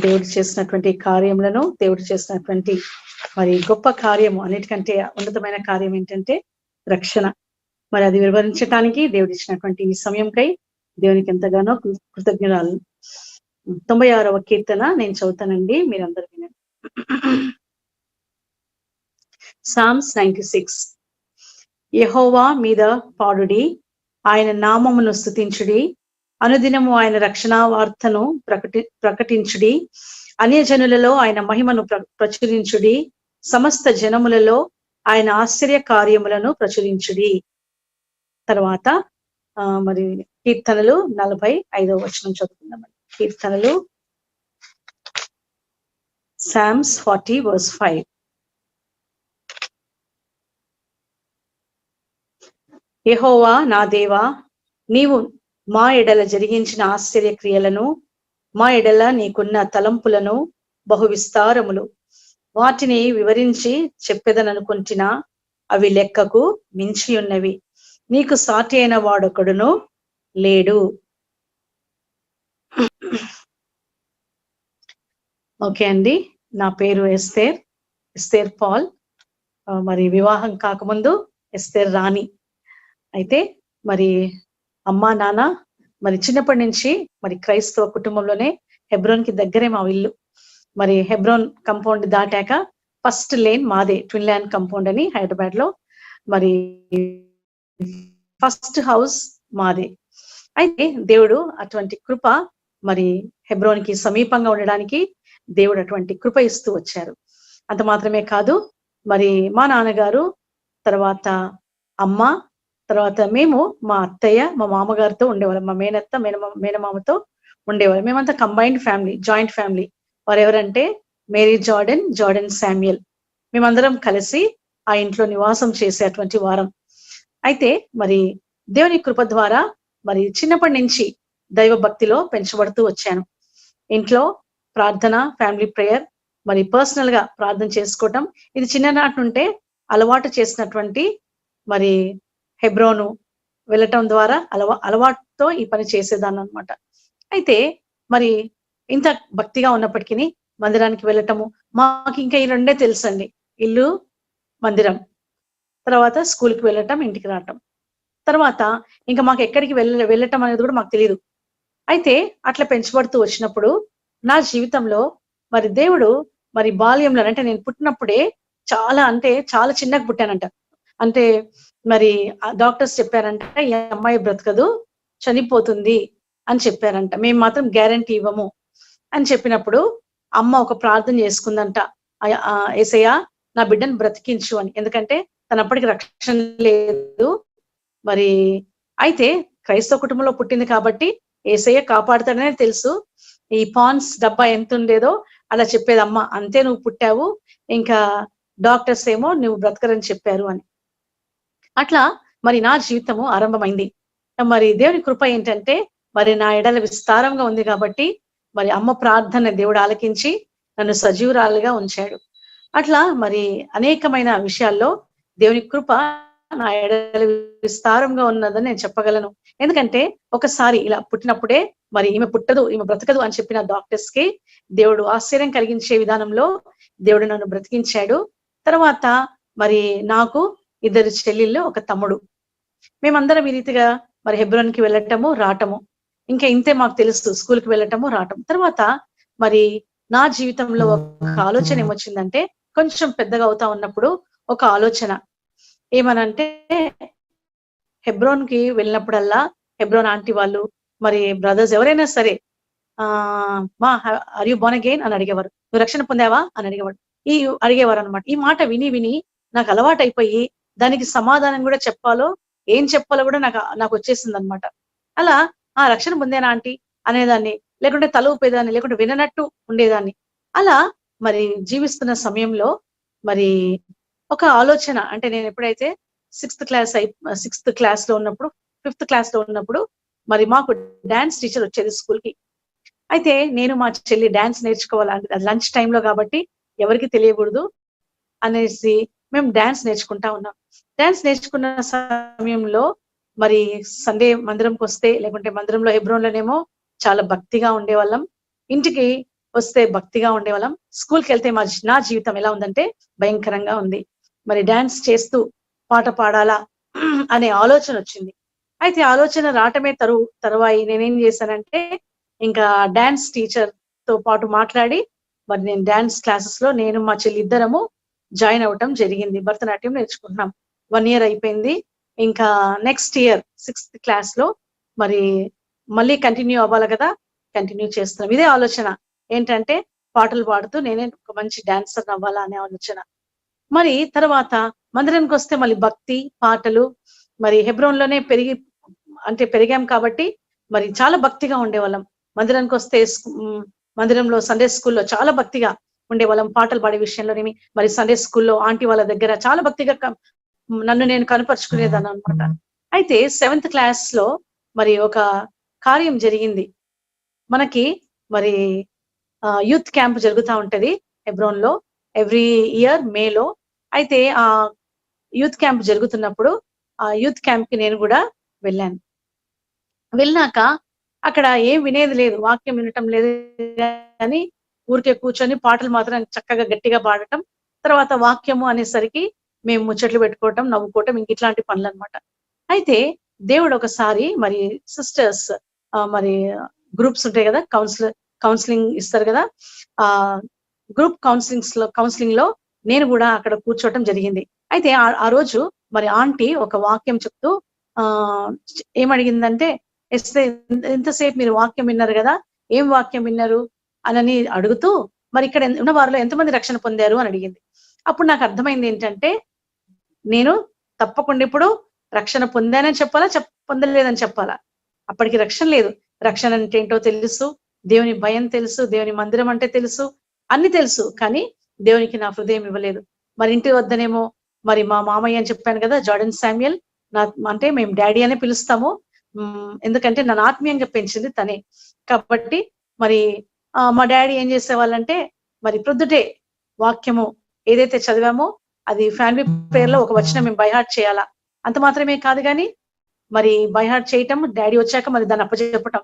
దేవుడు చేసినటువంటి కార్యములను, దేవుడు చేసినటువంటి మరి గొప్ప కార్యము, అన్నిటికంటే ఉన్నతమైన కార్యం ఏంటంటే రక్షణ. మరి అది వివరించడానికి దేవుడు ఇచ్చినటువంటి ఈ సమయంకై దేవునికి ఎంతగానో కృతజ్ఞతలు. 96వ కీర్తన నేను చదువుతానండి, మీరందరూ వినండి. సామ్స్ 96. యెహోవా మీద పాడుడి, ఆయన నామమును స్తుతించుడి, అనుదినము ఆయన రక్షణ వార్తను ప్రకటించుడి, అన్యజనులలో ఆయన మహిమను ప్రచురించుడి, సమస్త జనములలో ఆయన ఆశ్చర్య కార్యములను ప్రచురించుడి. తర్వాత మరి కీర్తనలు 45వ వచనం చదువుకుందాం. కీర్తనలు సామ్స్ 40 verse 5. యెహోవా నా దేవా, నీవు మా ఎడల జరిగించిన ఆశ్చర్య క్రియలను, మా ఎడల నీకున్న తలంపులను బహు విస్తారములు. వాటిని వివరించి చెప్పెదననుకుంటున్నా, అవి లెక్కకు మించి ఉన్నవి. నీకు సాటి అయిన వాడొకడును లేడు. ఓకే అండి, నా పేరు ఎస్తేర్ పాల్. మరి వివాహం కాకముందు ఎస్తేర్ రాణి. అయితే మరి అమ్మా నాన్న మరి చిన్నప్పటి నుంచి మరి క్రైస్తవ కుటుంబంలోనే, హెబ్రోన్ కి దగ్గరే మా ఇల్లు. మరి హెబ్రోన్ కంపౌండ్ దాటాక ఫస్ట్ లేన్ మాదే, ట్విన్ ల్యాండ్ కంపౌండ్ అని హైదరాబాద్ లో. మరి ఫస్ట్ హౌస్ మాదే. అయితే దేవుడు అటువంటి కృప, మరి హెబ్రోన్ కి సమీపంగా ఉండడానికి దేవుడు అటువంటి కృప ఇస్తూ వచ్చారు. అంత మాత్రమే కాదు, మరి మా నాన్నగారు, తర్వాత అమ్మ, తర్వాత మేము, మా అత్తయ్య, మా మామగారితో ఉండేవాళ్ళం, మా మేనత్త మేనమామతో ఉండేవాళ్ళం. మేమంతా కంబైన్డ్ ఫ్యామిలీ, జాయింట్ ఫ్యామిలీ. వారు ఎవరంటే మేరీ జార్డన్ శామ్యుయల్. మేమందరం కలిసి ఆ ఇంట్లో నివాసం చేసేటువంటి వారం. అయితే మరి దేవుని కృప ద్వారా మరి చిన్నప్పటి నుంచి దైవ భక్తిలో పెంచబడుతూ వచ్చాను. ఇంట్లో ప్రార్థన, ఫ్యామిలీ ప్రేయర్, మరి పర్సనల్ గా ప్రార్థన చేసుకోవటం, ఇది చిన్ననాటి నుండే అలవాటు చేసినటువంటి మరి హెబ్రోను వెళ్ళటం ద్వారా అలవాటుతో ఈ పని చేసేదాన్ని అనమాట. అయితే మరి ఇంత భక్తిగా ఉన్నప్పటికీ మందిరానికి వెళ్ళటము, మాకు ఇంకా ఈ రెండే తెలుసండి, ఇల్లు మందిరం. తర్వాత స్కూల్కి వెళ్ళటం, ఇంటికి రావటం. తర్వాత ఇంకా మాకు ఎక్కడికి వెళ్ళటం అనేది కూడా మాకు తెలియదు. అయితే అట్లా పెంచబడుతూ వచ్చినప్పుడు నా జీవితంలో మరి దేవుడు మరి బాల్యంలో, అంటే నేను పుట్టినప్పుడే చాలా చిన్నగా పుట్టానంట. అంటే మరి డాక్టర్స్ చెప్పారంట, ఈ అమ్మాయి బ్రతకదు, చనిపోతుంది అని చెప్పారంట. మేము మాత్రం గ్యారంటీ ఇవ్వము అని చెప్పినప్పుడు అమ్మ ఒక ప్రార్థన చేసుకుందంట, యేసయ్యా నా బిడ్డను బ్రతికించు అని. ఎందుకంటే తనప్పటికి రక్షణ లేదు. మరి అయితే క్రైస్తవ కుటుంబంలో పుట్టింది కాబట్టి యేసయ్య కాపాడుతాడనే తెలుసు. ఈ పాన్స్ డబ్బా ఎంత ఉండేదో అలా చెప్పేదమ్మ, అంతే నువ్వు పుట్టావు, ఇంకా డాక్టర్స్ ఏమో నువ్వు బ్రతకరని చెప్పారు అని. అట్లా మరి నా జీవితము ఆరంభమైంది. మరి దేవుని కృప ఏంటంటే మరి నా ఎడల విస్తారంగా ఉంది కాబట్టి మరి అమ్మ ప్రార్థన దేవుడు ఆలకించి నన్ను సజీవురాలుగా ఉంచాడు. అట్లా మరి అనేకమైన విషయాల్లో దేవుని కృప నా ఎడల విస్తారంగా ఉన్నదని నేను చెప్పగలను. ఎందుకంటే ఒకసారి ఇలా పుట్టినప్పుడే మరి ఈమె పుట్టదు, ఈమె బ్రతకదు అని చెప్పిన డాక్టర్స్ కి దేవుడు ఆశ్చర్యం కలిగించే విధానంలో దేవుడు నన్ను బ్రతికించాడు. తర్వాత మరి నాకు 2 చెల్లెళ్ళు, 1 తమ్ముడు. మేమందరం ఈ రీతిగా మరి హెబ్రోన్కి వెళ్ళటము, రావటము, ఇంకా ఇంతే మాకు తెలుసు, స్కూల్కి వెళ్ళటము, రావటం. తర్వాత మరి నా జీవితంలో ఒక ఆలోచన ఏమొచ్చిందంటే, కొంచెం పెద్దగా అవుతా ఉన్నప్పుడు ఒక ఆలోచన ఏమనంటే, హెబ్రోన్కి వెళ్ళినప్పుడల్లా హెబ్రోన్ ఆంటీ వాళ్ళు మరి బ్రదర్స్ ఎవరైనా సరే మా ఆర్ యు బోర్న్ అగైన్ అని అడిగేవారు. నువ్వు రక్షణ పొందావా అని అడిగేవారు అనమాట. ఈ మాట విని విని నాకు అలవాటు అయిపోయి దానికి సమాధానం కూడా ఏం చెప్పాలో కూడా నాకు వచ్చేసింది అనమాట. అలా రక్షణ పొందేనా ఆంటీ అనేదాన్ని, లేకుంటే తల ఊపేదాన్ని, లేకుంటే విననట్టు ఉండేదాన్ని. అలా మరి జీవిస్తున్న సమయంలో మరి ఒక ఆలోచన, అంటే నేను ఎప్పుడైతే 6th క్లాస్ లో ఉన్నప్పుడు, 5th క్లాస్ లో ఉన్నప్పుడు మరి మాకు డాన్స్ టీచర్ వచ్చేది స్కూల్ కి. అయితే నేను మా చెల్లి డాన్స్ నేర్చుకోవాలంటే, అది లంచ్ టైంలో కాబట్టి ఎవరికి తెలియకూడదు అనేసి మేము డాన్స్ నేర్చుకుంటా ఉన్నాం. డాన్స్ నేర్చుకున్న సమయంలో మరి సండే మందిరంకి వస్తే, లేకుంటే మందిరంలో హెబ్రోన్లోనేమో చాలా భక్తిగా ఉండేవాళ్ళం. ఇంటికి వస్తే భక్తిగా ఉండేవాళ్ళం. స్కూల్కి వెళ్తే నా జీవితం ఎలా ఉందంటే భయంకరంగా ఉంది. మరి డాన్స్ చేస్తూ పాట పాడాలా అనే ఆలోచన వచ్చింది. అయితే ఆలోచన రావటమే తరువాయి నేనేం చేశానంటే ఇంకా డాన్స్ టీచర్ తో పాటు మాట్లాడి మరి నేను డాన్స్ క్లాసెస్ లో నేను మా చెల్లి ఇద్దరము జాయిన్ అవ్వటం జరిగింది. భరతనాట్యం నేర్చుకుంటున్నాం. 1 year అయిపోయింది. ఇంకా నెక్స్ట్ ఇయర్ 6th క్లాస్ లో మరి మళ్ళీ కంటిన్యూ అవ్వాలి కదా, కంటిన్యూ చేస్తున్నాం. ఇదే ఆలోచన ఏంటంటే పాటలు పాడుతూ నేనే ఒక మంచి డాన్సర్ అవ్వాలా అనే ఆలోచన. మరి తర్వాత మందిరానికి వస్తే మళ్ళీ భక్తి పాటలు, మరి హెబ్రోన్ లోనే పెరిగాం కాబట్టి మరి చాలా భక్తిగా ఉండేవాళ్ళం. మందిరానికి వస్తే మందిరంలో సండే స్కూల్లో చాలా భక్తిగా ఉండేవాళ్ళం. పాటలు పాడే విషయంలోనేమి మరి సండే స్కూల్లో ఆంటీ వాళ్ళ దగ్గర చాలా భక్తిగా నన్ను నేను కనపరుచుకునేదాన్ని అనమాట. అయితే 7th క్లాస్ లో మరి ఒక కార్యం జరిగింది. మనకి మరి యూత్ క్యాంప్ జరుగుతూ ఉంటది హెబ్రోన్ లో ఎవ్రీ ఇయర్ మేలో. అయితే ఆ యూత్ క్యాంప్ జరుగుతున్నప్పుడు ఆ యూత్ క్యాంప్ కి నేను కూడా వెళ్ళాను. వెళ్ళాక అక్కడ ఏం వినేది లేదు, వాక్యం వినటం లేదు కానీ ఊరికే కూర్చొని పాటలు మాత్రం చక్కగా గట్టిగా పాడటం, తర్వాత వాక్యము అనేసరికి మేము ముచ్చట్లు పెట్టుకోవటం, నవ్వుకోవటం, ఇంక ఇట్లాంటి పనులు అనమాట. అయితే దేవుడు ఒకసారి మరి సిస్టర్స్ మరి గ్రూప్స్ ఉంటాయి కదా, కౌన్సిలింగ్ ఇస్తారు కదా, ఆ గ్రూప్ కౌన్సిలింగ్ లో నేను కూడా అక్కడ కూర్చోవటం జరిగింది. అయితే ఆ రోజు మరి ఆంటీ ఒక వాక్యం చెప్తూ ఏమడిగిందంటే, ఎంతసేపు మీరు వాక్యం విన్నారు కదా, ఏం వాక్యం విన్నారు అని అడుగుతూ మరి ఇక్కడ ఉన్న వారిలో ఎంతమంది రక్షణ పొందారు అని అడిగింది. అప్పుడు నాకు అర్థమైంది ఏంటంటే నేను తప్పకుండా ఇప్పుడు రక్షణ పొందానని చెప్పాలా, పొందలేదని చెప్పాలా. అప్పటికి రక్షణ లేదు. రక్షణ అంటే ఏంటో తెలుసు, దేవుని భయం తెలుసు, దేవుని మందిరం అంటే తెలుసు, అన్ని తెలుసు. కానీ దేవునికి నా హృదయం ఇవ్వలేదు. మరి ఇంటి వద్దనేమో మరి మా మామయ్య అని చెప్పాను కదా, జార్డన్ శామ్యుయల్, అంటే మేము డాడీ అనే పిలుస్తాము. ఎందుకంటే నన్ను ఆత్మీయంగా పెంచింది తనే. కాబట్టి మరి మా డాడీ ఏం చేసేవాళ్ళంటే మరి ప్రొద్దుటే వాక్యము ఏదైతే చదివామో అది ఫ్యామిలీ ప్రేయర్ లో ఒక వచనం మేము బైహార్ట్ చేయాలా. అంత మాత్రమే కాదు కానీ మరి బైహార్ట్ చేయటం, డాడీ వచ్చాక మరి దాన్ని అప్పచెప్పటం,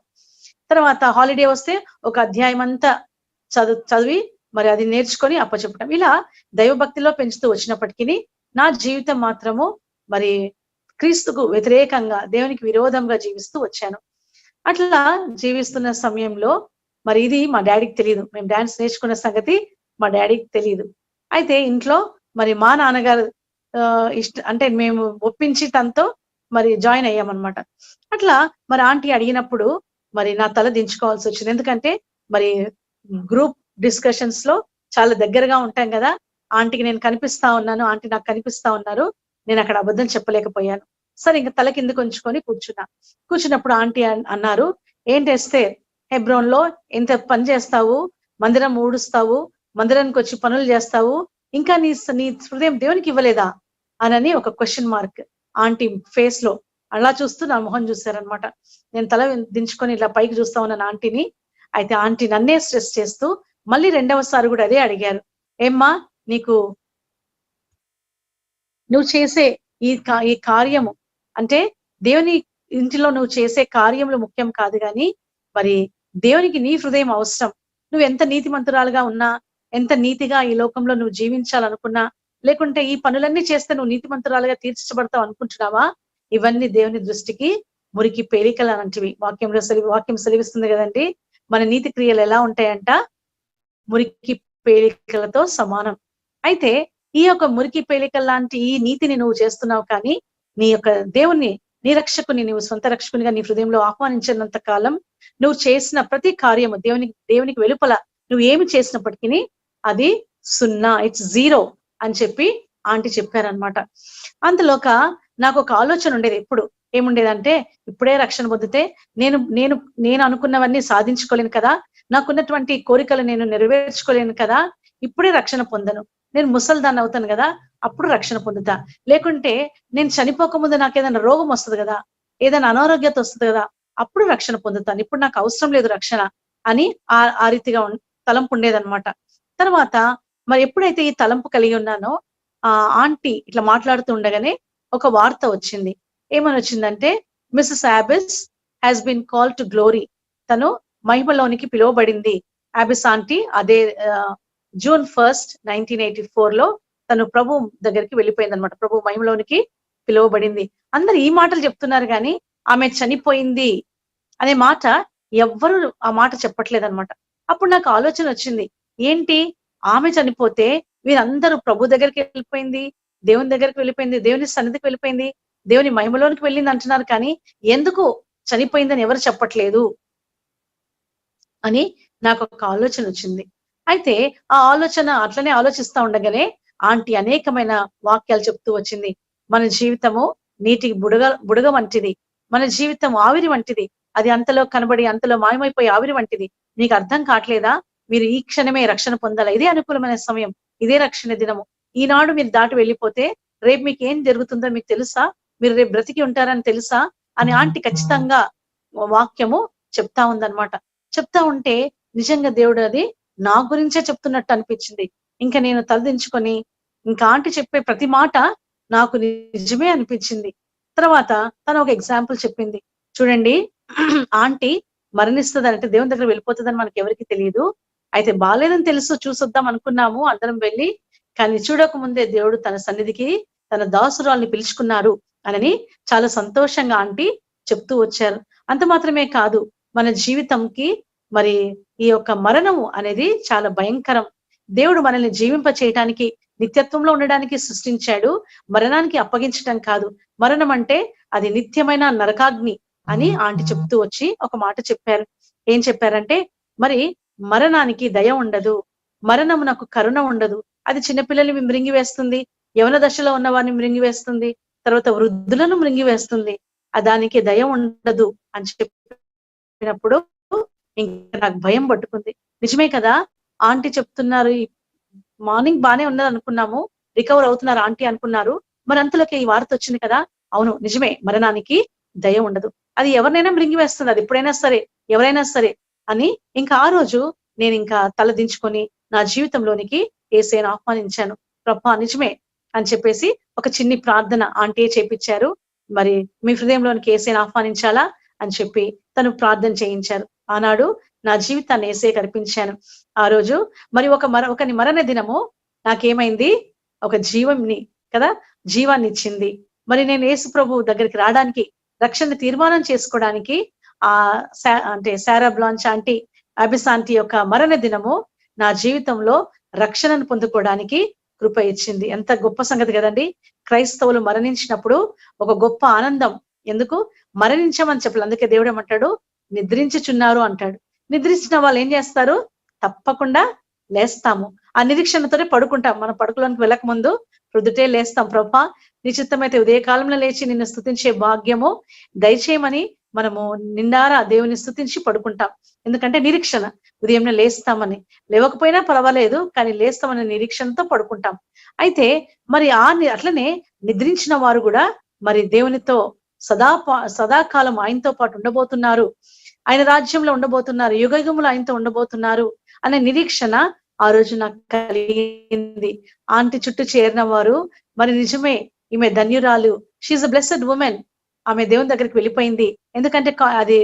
తర్వాత హాలిడే వస్తే ఒక అధ్యాయం అంతా చదివి మరి అది నేర్చుకొని అప్పచెప్పటం, ఇలా దైవభక్తిలో పెంచుతూ వచ్చినప్పటికీ నా జీవితం మాత్రము మరి క్రీస్తుకు వ్యతిరేకంగా, దేవునికి విరోధంగా జీవిస్తూ వచ్చాను. అట్లా జీవిస్తున్న సమయంలో మరి ఇది మా డాడీకి తెలియదు. మేము డాన్స్ నేర్చుకున్న సంగతి మా డాడీకి తెలియదు. అయితే ఇంట్లో మరి మా నాన్నగారు అంటే మేము ఒప్పించి తనతో మరి జాయిన్ అయ్యామన్నమాట. అట్లా మరి ఆంటీ అడిగినప్పుడు మరి నా తల దించుకోవాల్సి వచ్చింది. ఎందుకంటే మరి గ్రూప్ డిస్కషన్స్ లో చాలా దగ్గరగా ఉంటాం కదా, ఆంటీకి నేను కనిపిస్తా ఉన్నాను, ఆంటీ నాకు కనిపిస్తా ఉన్నారు, నేను అక్కడ అబద్ధం చెప్పలేకపోయాను. సరే ఇంకా తల కిందకు ఉంచుకొని కూర్చున్నప్పుడు ఆంటీ అన్నారు, ఏంటేస్తే హెబ్రోన్ లో ఎంత పని చేస్తావు, మందిరం ఊడుస్తావు, మందిరానికి వచ్చి పనులు చేస్తావు, ఇంకా నీ హృదయం దేవునికి ఇవ్వలేదా అని ఒక క్వశ్చన్ మార్క్ ఆంటీ ఫేస్ లో అలా చూస్తూ నా మొహం చూశారనమాట. నేను తల దించుకొని ఇలా పైకి చూస్తా ఉన్నాను ఆంటీని. అయితే ఆంటీ నన్నే స్ట్రెస్ చేస్తూ మళ్ళీ 2వసారి కూడా అదే అడిగారు, ఏమ్మా నీకు నువ్వు చేసే ఈ కార్యము అంటే దేవుని ఇంటిలో నువ్వు చేసే కార్యములు ముఖ్యం కాదు కానీ మరి దేవునికి నీ హృదయం అవసరం. నువ్వు ఎంత నీతిమంతురాలుగా ఉన్నా, ఎంత నీతిగా ఈ లోకంలో నువ్వు జీవించాలనుకున్నా, లేకుంటే ఈ పనులన్నీ చేస్తే నువ్వు నీతిమంతురాలుగా తీర్చబడతావు అనుకుంటున్నావా, ఇవన్నీ దేవుని దృష్టికి మురికి పేలికలు అలాంటివి. వాక్యం సెలవిస్తుంది కదండి, మన నీతి క్రియలు ఎలా ఉంటాయంట, మురికి పేలికలతో సమానం. అయితే ఈ యొక్క మురికి పేలికల లాంటి ఈ నీతిని నువ్వు చేస్తున్నావు కానీ నీ యొక్క దేవుణ్ణి, నీ రక్షకుని నువ్వు సొంత రక్షకునిగా నీ హృదయంలో ఆహ్వానించినంత కాలం నువ్వు చేసిన ప్రతి కార్యము దేవునికి వెలుపల నువ్వు ఏమి చేసినప్పటికీ అది 0, ఇట్స్ 0 అని చెప్పి ఆంటీ చెప్పారనమాట. అందులోక నాకు ఒక ఆలోచన ఉండేది ఎప్పుడు, ఏముండేదంటే ఇప్పుడే రక్షణ పొందితే నేను అనుకున్నవన్నీ సాధించుకోలేను కదా, నాకున్నటువంటి కోరికలు నేను నెరవేర్చుకోలేను కదా, ఇప్పుడే రక్షణ పొందను, నేను ముసల్దాన్ని అవుతాను కదా, అప్పుడు రక్షణ పొందుతా, లేకుంటే నేను చనిపోకముందు నాకు ఏదైనా రోగం వస్తుంది కదా, ఏదైనా అనారోగ్యత వస్తుంది కదా, అప్పుడు రక్షణ పొందుతాను, ఇప్పుడు నాకు అవసరం లేదు రక్షణ అని ఆ రీతిగా తలంపు ఉండేదన్నమాట. తర్వాత మరి ఎప్పుడైతే ఈ తలంపు కలిగి ఉన్నానో ఆంటీ ఇట్లా మాట్లాడుతూ ఉండగానే ఒక వార్త వచ్చింది. ఏమని వచ్చిందంటే, మిసెస్ యాబిస్ has been called to glory, తను మహిమలోనికి పిలువబడింది అబిస్ ఆంటీ అదే జూన్ 1 1984 తను ప్రభు దగ్గరికి వెళ్ళిపోయింది అనమాట. ప్రభు మహిమలోనికి పిలువబడింది. అందరు ఈ మాటలు చెప్తున్నారు కానీ ఆమె చనిపోయింది అనే మాట ఎవ్వరు ఆ మాట చెప్పట్లేదన్నమాట. అప్పుడు నాకు ఆలోచన వచ్చింది, ఏంటి ఆమె చనిపోతే వీరందరూ ప్రభు దగ్గరికి వెళ్ళిపోయింది, దేవుని దగ్గరికి వెళ్ళిపోయింది, దేవుని సన్నిధికి వెళ్ళిపోయింది, దేవుని మహిమలోనికి వెళ్ళింది అంటున్నారు కానీ ఎందుకు చనిపోయిందని ఎవరు చెప్పట్లేదు అని నాకు ఒక ఆలోచన వచ్చింది. అయితే ఆ ఆలోచన అట్లనే ఆలోచిస్తా ఉండగానే ఆంటీ అనేకమైన వాక్యాలు చెప్తూ వచ్చింది. మన జీవితము నీటికి బుడగ వంటిది, మన జీవితం ఆవిరి వంటిది, అది అంతలో కనబడి అంతలో మాయమైపోయి ఆవిరి వంటిది. మీకు అర్థం కావట్లేదా? మీరు ఈ క్షణమే రక్షణ పొందాలా, ఇదే అనుకూలమైన సమయం, ఇదే రక్షణ దినము. ఈనాడు మీరు దాటి వెళ్ళిపోతే రేపు మీకు ఏం జరుగుతుందో మీకు తెలుసా? మీరు రేపు బ్రతికి ఉంటారని తెలుసా అని ఆంటీ ఖచ్చితంగా వాక్యము చెప్తా ఉందన్నమాట. చెప్తా ఉంటే నిజంగా దేవుడు అది నా గురించే చెప్తున్నట్టు అనిపించింది. ఇంకా నేను తలదించుకొని ఇంకా ఆంటీ చెప్పే ప్రతి మాట నాకు నిజమే అనిపించింది. తర్వాత తను ఒక ఎగ్జాంపుల్ చెప్పింది. చూడండి, ఆంటీ మరణిస్తుందంటే దేవుని దగ్గర వెళ్ళిపోతుందని మనకి ఎవరికి తెలియదు. అయితే బాలేదని తెలుసు, చూసొద్దాం అనుకున్నాము అందరం వెళ్ళి. కానీ చూడక ముందే దేవుడు తన సన్నిధికి తన దాసురాల్ని పిలుచుకున్నారు అని చాలా సంతోషంగా ఆంటీ చెప్తూ వచ్చారు. అంత మాత్రమే కాదు, మన జీవితంకి మరి ఈ యొక్క మరణము అనేది చాలా భయంకరం. దేవుడు మనల్ని జీవింప చేయటానికి, నిత్యత్వంలో ఉండడానికి సృష్టించాడు, మరణానికి అప్పగించటం కాదు. మరణం అంటే అది నిత్యమైన నరకాగ్ని అని ఆంటీ చెప్తూ వచ్చి ఒక మాట చెప్పారు. ఏం చెప్పారంటే, మరి మరణానికి దయ ఉండదు, మరణమునకు కరుణ ఉండదు. అది చిన్నపిల్లల్ని మృంగివేస్తుంది, యవన దశలో ఉన్న వారిని మృంగివేస్తుంది, తర్వాత వృద్ధులను మృంగివేస్తుంది. దానికి దయ ఉండదు అని చెప్పినప్పుడు ఇంకా నాకు భయం పట్టుకుంది. నిజమే కదా, ఆంటీ చెప్తున్నారు. మార్నింగ్ బానే ఉన్నది అనుకున్నాము, రికవర్ అవుతున్నారు ఆంటీ అనుకున్నారు. మరి అంతలోకి ఈ వార్త వచ్చింది కదా. అవును నిజమే, మరణానికి దయ ఉండదు, అది ఎవరినైనా మృంగివేస్తుంది, అది ఎప్పుడైనా సరే, ఎవరైనా సరే అని. ఇంకా ఆ రోజు నేను ఇంకా తల దించుకొని నా జీవితంలోనికి యేసయ్యను ఆహ్వానించాను. ప్రభా నిజమే అని చెప్పేసి ఒక చిన్ని ప్రార్థన ఆంటీ చేపించారు. మరి మీ హృదయంలోనికి యేసయ్యను ఆహ్వానించాలా అని చెప్పి తను ప్రార్థన చేయించారు. ఆనాడు నా జీవితాన్ని యేసయ్యకు అర్పించాను. ఆ రోజు మరి ఒకని మరణ దినము నాకేమైంది, ఒక జీవంని కదా, జీవాన్ని ఇచ్చింది. మరి నేను యేసు ప్రభు దగ్గరికి రావడానికి, రక్షణ తీర్మానం చేసుకోవడానికి అంటే సారా బ్లాంచ్ ఆంటీ, అబిస్ ఆంటీ యొక్క మరణ దినము నా జీవితంలో రక్షణను పొందుకోవడానికి కృప ఇచ్చింది. ఎంత గొప్ప సంగతి కదండి. క్రైస్తవులు మరణించినప్పుడు ఒక గొప్ప ఆనందం. ఎందుకు మరణించామని చెప్పాలి, అందుకే దేవుడు ఏమంటాడు, నిద్రించుచున్నారు అంటాడు. నిద్రించిన వాళ్ళు ఏం చేస్తారు, తప్పకుండా లేస్తాము. ఆ నిరీక్షణతోనే పడుకుంటాం. మన పడుకులోనికి వెళ్ళక ముందు ప్రొద్దుటే లేస్తాం, ప్రభా నీ చిత్తమైతే ఉదయకాలంలో లేచి నిన్ను స్తుతించే భాగ్యము దయచేయమని మనము నిండారా దేవుని స్తుతించి పడుకుంటాం. ఎందుకంటే నిరీక్షణ, ఉదయంలో లేస్తామని. లేవకపోయినా పర్వాలేదు కానీ లేస్తామనే నిరీక్షణతో పడుకుంటాం. అయితే మరి అట్లనే నిద్రించిన వారు కూడా మరి దేవునితో సదాకాలం ఆయనతో పాటు ఉండబోతున్నారు, ఆయన రాజ్యంలో ఉండబోతున్నారు, యుగయుగములు ఆయనతో ఉండబోతున్నారు అనే నిరీక్షణ ఆ రోజు నాకు కలిగింది. ఆంటీ చుట్టూ చేరిన వారు మరి నిజమే, ఈమె ధన్యురాలు, షీఈ్ అ బ్లెస్డ్ ఉమెన్, ఆమె దేవుని దగ్గరికి వెళ్ళిపోయింది. ఎందుకంటే అది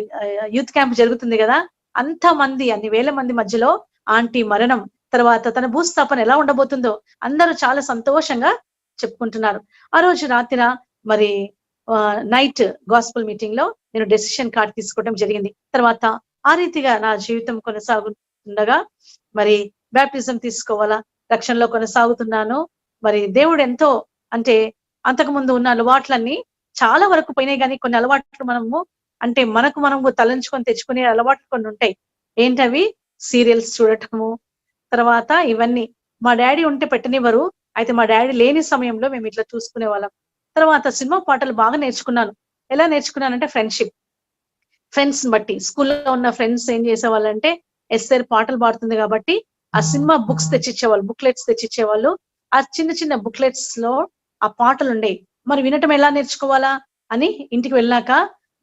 యూత్ క్యాంప్ జరుగుతుంది కదా, అంతమంది అన్ని వేల మంది మధ్యలో ఆంటీ మరణం తర్వాత తన భూస్థాపన ఎలా ఉండబోతుందో అందరూ చాలా సంతోషంగా చెప్పుకుంటున్నారు. ఆ రోజు రాత్రి మరి నైట్ గాస్పుల్ మీటింగ్ లో నేను డెసిషన్ కార్డ్ తీసుకోవడం జరిగింది. తర్వాత ఆ రీతిగా నా జీవితం కొనసాగుతుండగా మరి బ్యాప్టిజం తీసుకోవాలా, రక్షణలో కొనసాగుతున్నాను. మరి దేవుడు ఎంతో, అంటే అంతకు ముందు ఉన్న అలవాట్లన్నీ చాలా వరకు పోయినాయి, కానీ కొన్ని అలవాట్లు మనము అంటే మనము తలంచుకొని తెచ్చుకునే అలవాట్లు కొన్ని ఉంటాయి. ఏంటవి, సీరియల్స్ చూడటము, తర్వాత ఇవన్నీ మా డాడీ ఉంటే పెట్టనివ్వరు, అయితే మా డాడీ లేని సమయంలో మేము ఇట్లా చూసుకునే వాళ్ళం. తర్వాత సినిమా పాటలు బాగా నేర్చుకున్నాను. ఎలా నేర్చుకున్నానంటే ఫ్రెండ్స్ బట్టి, స్కూల్లో ఉన్న ఫ్రెండ్స్ ఏం చేసేవాళ్ళంటే ఎస్ఆర్ పాటలు పాడుతుంది కాబట్టి ఆ సినిమా బుక్స్ తెచ్చిచ్చేవాళ్ళు, బుక్లెట్స్ తెచ్చిచ్చేవాళ్ళు. ఆ చిన్న చిన్న బుక్లెట్స్ లో ఆ పాటలు ఉండేవి. మరి వినటం ఎలా నేర్చుకోవాలా అని ఇంటికి వెళ్ళాక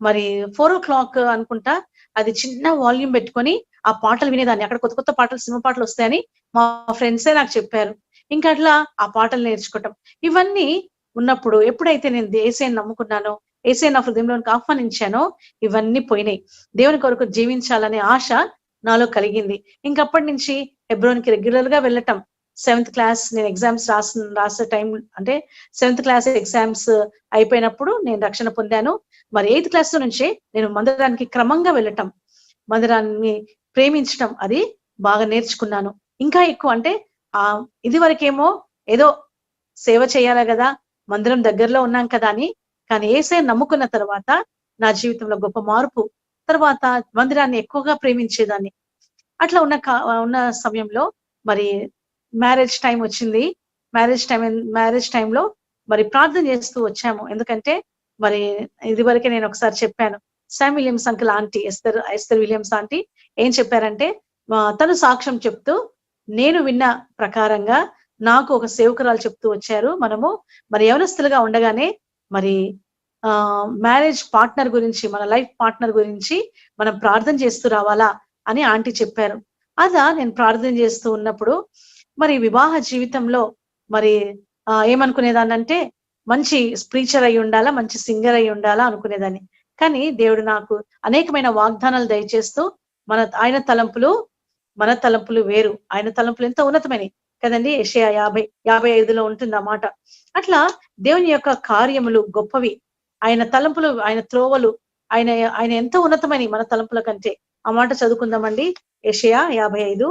మరి 4 o'clock అనుకుంటా అది చిన్న వాల్యూమ్ పెట్టుకొని ఆ పాటలు వినేదాన్ని. అక్కడ కొత్త కొత్త పాటలు, సినిమా పాటలు వస్తాయని మా ఫ్రెండ్సే నాకు చెప్పారు. ఇంకా అట్లా ఆ పాటలు నేర్చుకోవటం ఇవన్నీ ఉన్నప్పుడు, ఎప్పుడైతే నేను యేసయ్యను నమ్ముకున్నానో, యేసయ్యను నా హృదయంలోనికి ఆహ్వానించానో ఇవన్నీ పోయినాయి. దేవుని కొరకు జీవించాలనే ఆశ నాలో కలిగింది. ఇంకప్పటి నుంచి హెబ్రోన్‌కి రెగ్యులర్ గా వెళ్ళటం. 7th క్లాస్ నేను ఎగ్జామ్స్ రాసే టైం అంటే 7th క్లాస్ ఎగ్జామ్స్ అయిపోయినప్పుడు నేను రక్షణ పొందాను. మరి 8th క్లాస్ నుంచే నేను మందిరానికి క్రమంగా వెళ్ళటం, మందిరాన్ని ప్రేమించటం అది బాగా నేర్చుకున్నాను. ఇంకా ఎక్కువ అంటే ఇది వరకేమో ఏదో సేవ చేయాలి గదా, మందిరం దగ్గరలో ఉన్నాం కదా అని. కానీ యేసయ్యని నమ్ముకున్న తర్వాత నా జీవితంలో గొప్ప మార్పు. తర్వాత మందిరాన్ని ఎక్కువగా ప్రేమించేదాన్ని. అట్లా ఉన్న సమయంలో మరి మ్యారేజ్ టైం వచ్చింది. మ్యారేజ్ టైంలో మరి ప్రార్థన చేస్తూ వచ్చాము. ఎందుకంటే మరి ఇదివరకే నేను ఒకసారి చెప్పాను. Sam Williams uncle aunty Esther Williams aunty ఏం చెప్పారంటే తను సాక్ష్యం చెప్తూ నేను విన్న ప్రకారంగా నాకు ఒక సేవకురాలు చెప్తూ వచ్చారు. మనము మరి యవనస్తులుగా ఉండగానే మరి మ్యారేజ్ పార్ట్నర్ గురించి, మన లైఫ్ పార్ట్నర్ గురించి మనం ప్రార్థన చేస్తూ రావాలా అని ఆంటీ చెప్పారు. నేను ప్రార్థన చేస్తూ ఉన్నప్పుడు మరి వివాహ జీవితంలో మరి ఏమనుకునేదాన్నంటే మంచి స్పీచర్ అయి ఉండాలా, మంచి సింగర్ అయి ఉండాలా అనుకునేదాన్ని. కానీ దేవుడు నాకు అనేకమైన వాగ్దానాలు దయచేస్తూ ఆయన తలంపులు మన తలంపులు వేరు. ఆయన తలంపులు ఎంతో ఉన్నతమైనవి కదండి. యెషయా 50:55లో ఉంటుంది ఆ మాట. అట్లా దేవుని యొక్క కార్యములు గొప్పవి. ఆయన తలంపులు, ఆయన త్రోవలు, ఆయన ఆయన ఎంతో ఉన్నతమైనవి మన తలంపుల కంటే. ఆ మాట చదువుకుందామండి. యెషయా 55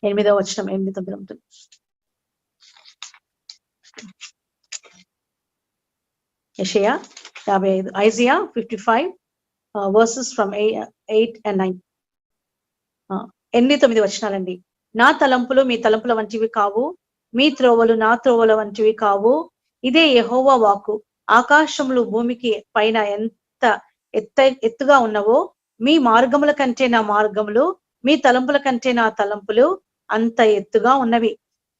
8వ వచనం 8-9 ఉంటుంది. యెషయా 55, ఐజియా 55 verses from 8 and 9. 8-9 వచనాలండి. నా తలంపులు మీ తలంపుల వంటివి కావు, మీ త్రోవలు నా త్రోవల వంటివి కావు. ఇదే యెహోవా వాక్కు. ఆకాశములు భూమికి పైన ఎంత ఎత్తుగా ఉన్నవో మీ మార్గముల కంటే నా మార్గములు, మీ తలంపుల కంటే నా తలంపులు అంత ఎత్తుగా ఉన్నవి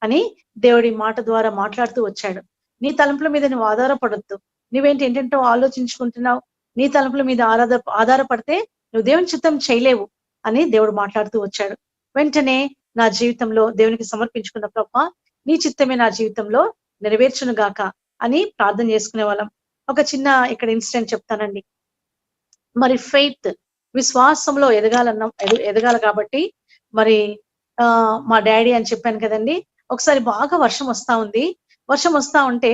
అని దేవుడి మాట ద్వారా మాట్లాడుతూ వచ్చాడు. నీ తలంపుల మీద నువ్వు ఆధారపడొద్దు. నువ్వేంటి ఏంటంటో ఆలోచించుకుంటున్నావు. నీ తలంపుల మీద ఆధారపడితే నువ్వు దేవుని చిత్తం చేయలేవు అని దేవుడు మాట్లాడుతూ వచ్చాడు. వెంటనే నా జీవితంలో దేవునికి సమర్పించుకున్న ప్రభువా, నీ చిత్తమే నా జీవితంలో నెరవేర్చును గాక అని ప్రార్థన చేసుకునే వాళ్ళం. ఒక చిన్న ఇక్కడ ఇన్సిడెంట్ చెప్తానండి. మరి ఫెయిత్, విశ్వాసంలో ఎదగాల కాబట్టి మరి మా డాడీ అని చెప్పాను కదండి. ఒకసారి బాగా వర్షం వస్తా ఉంది. వర్షం వస్తా ఉంటే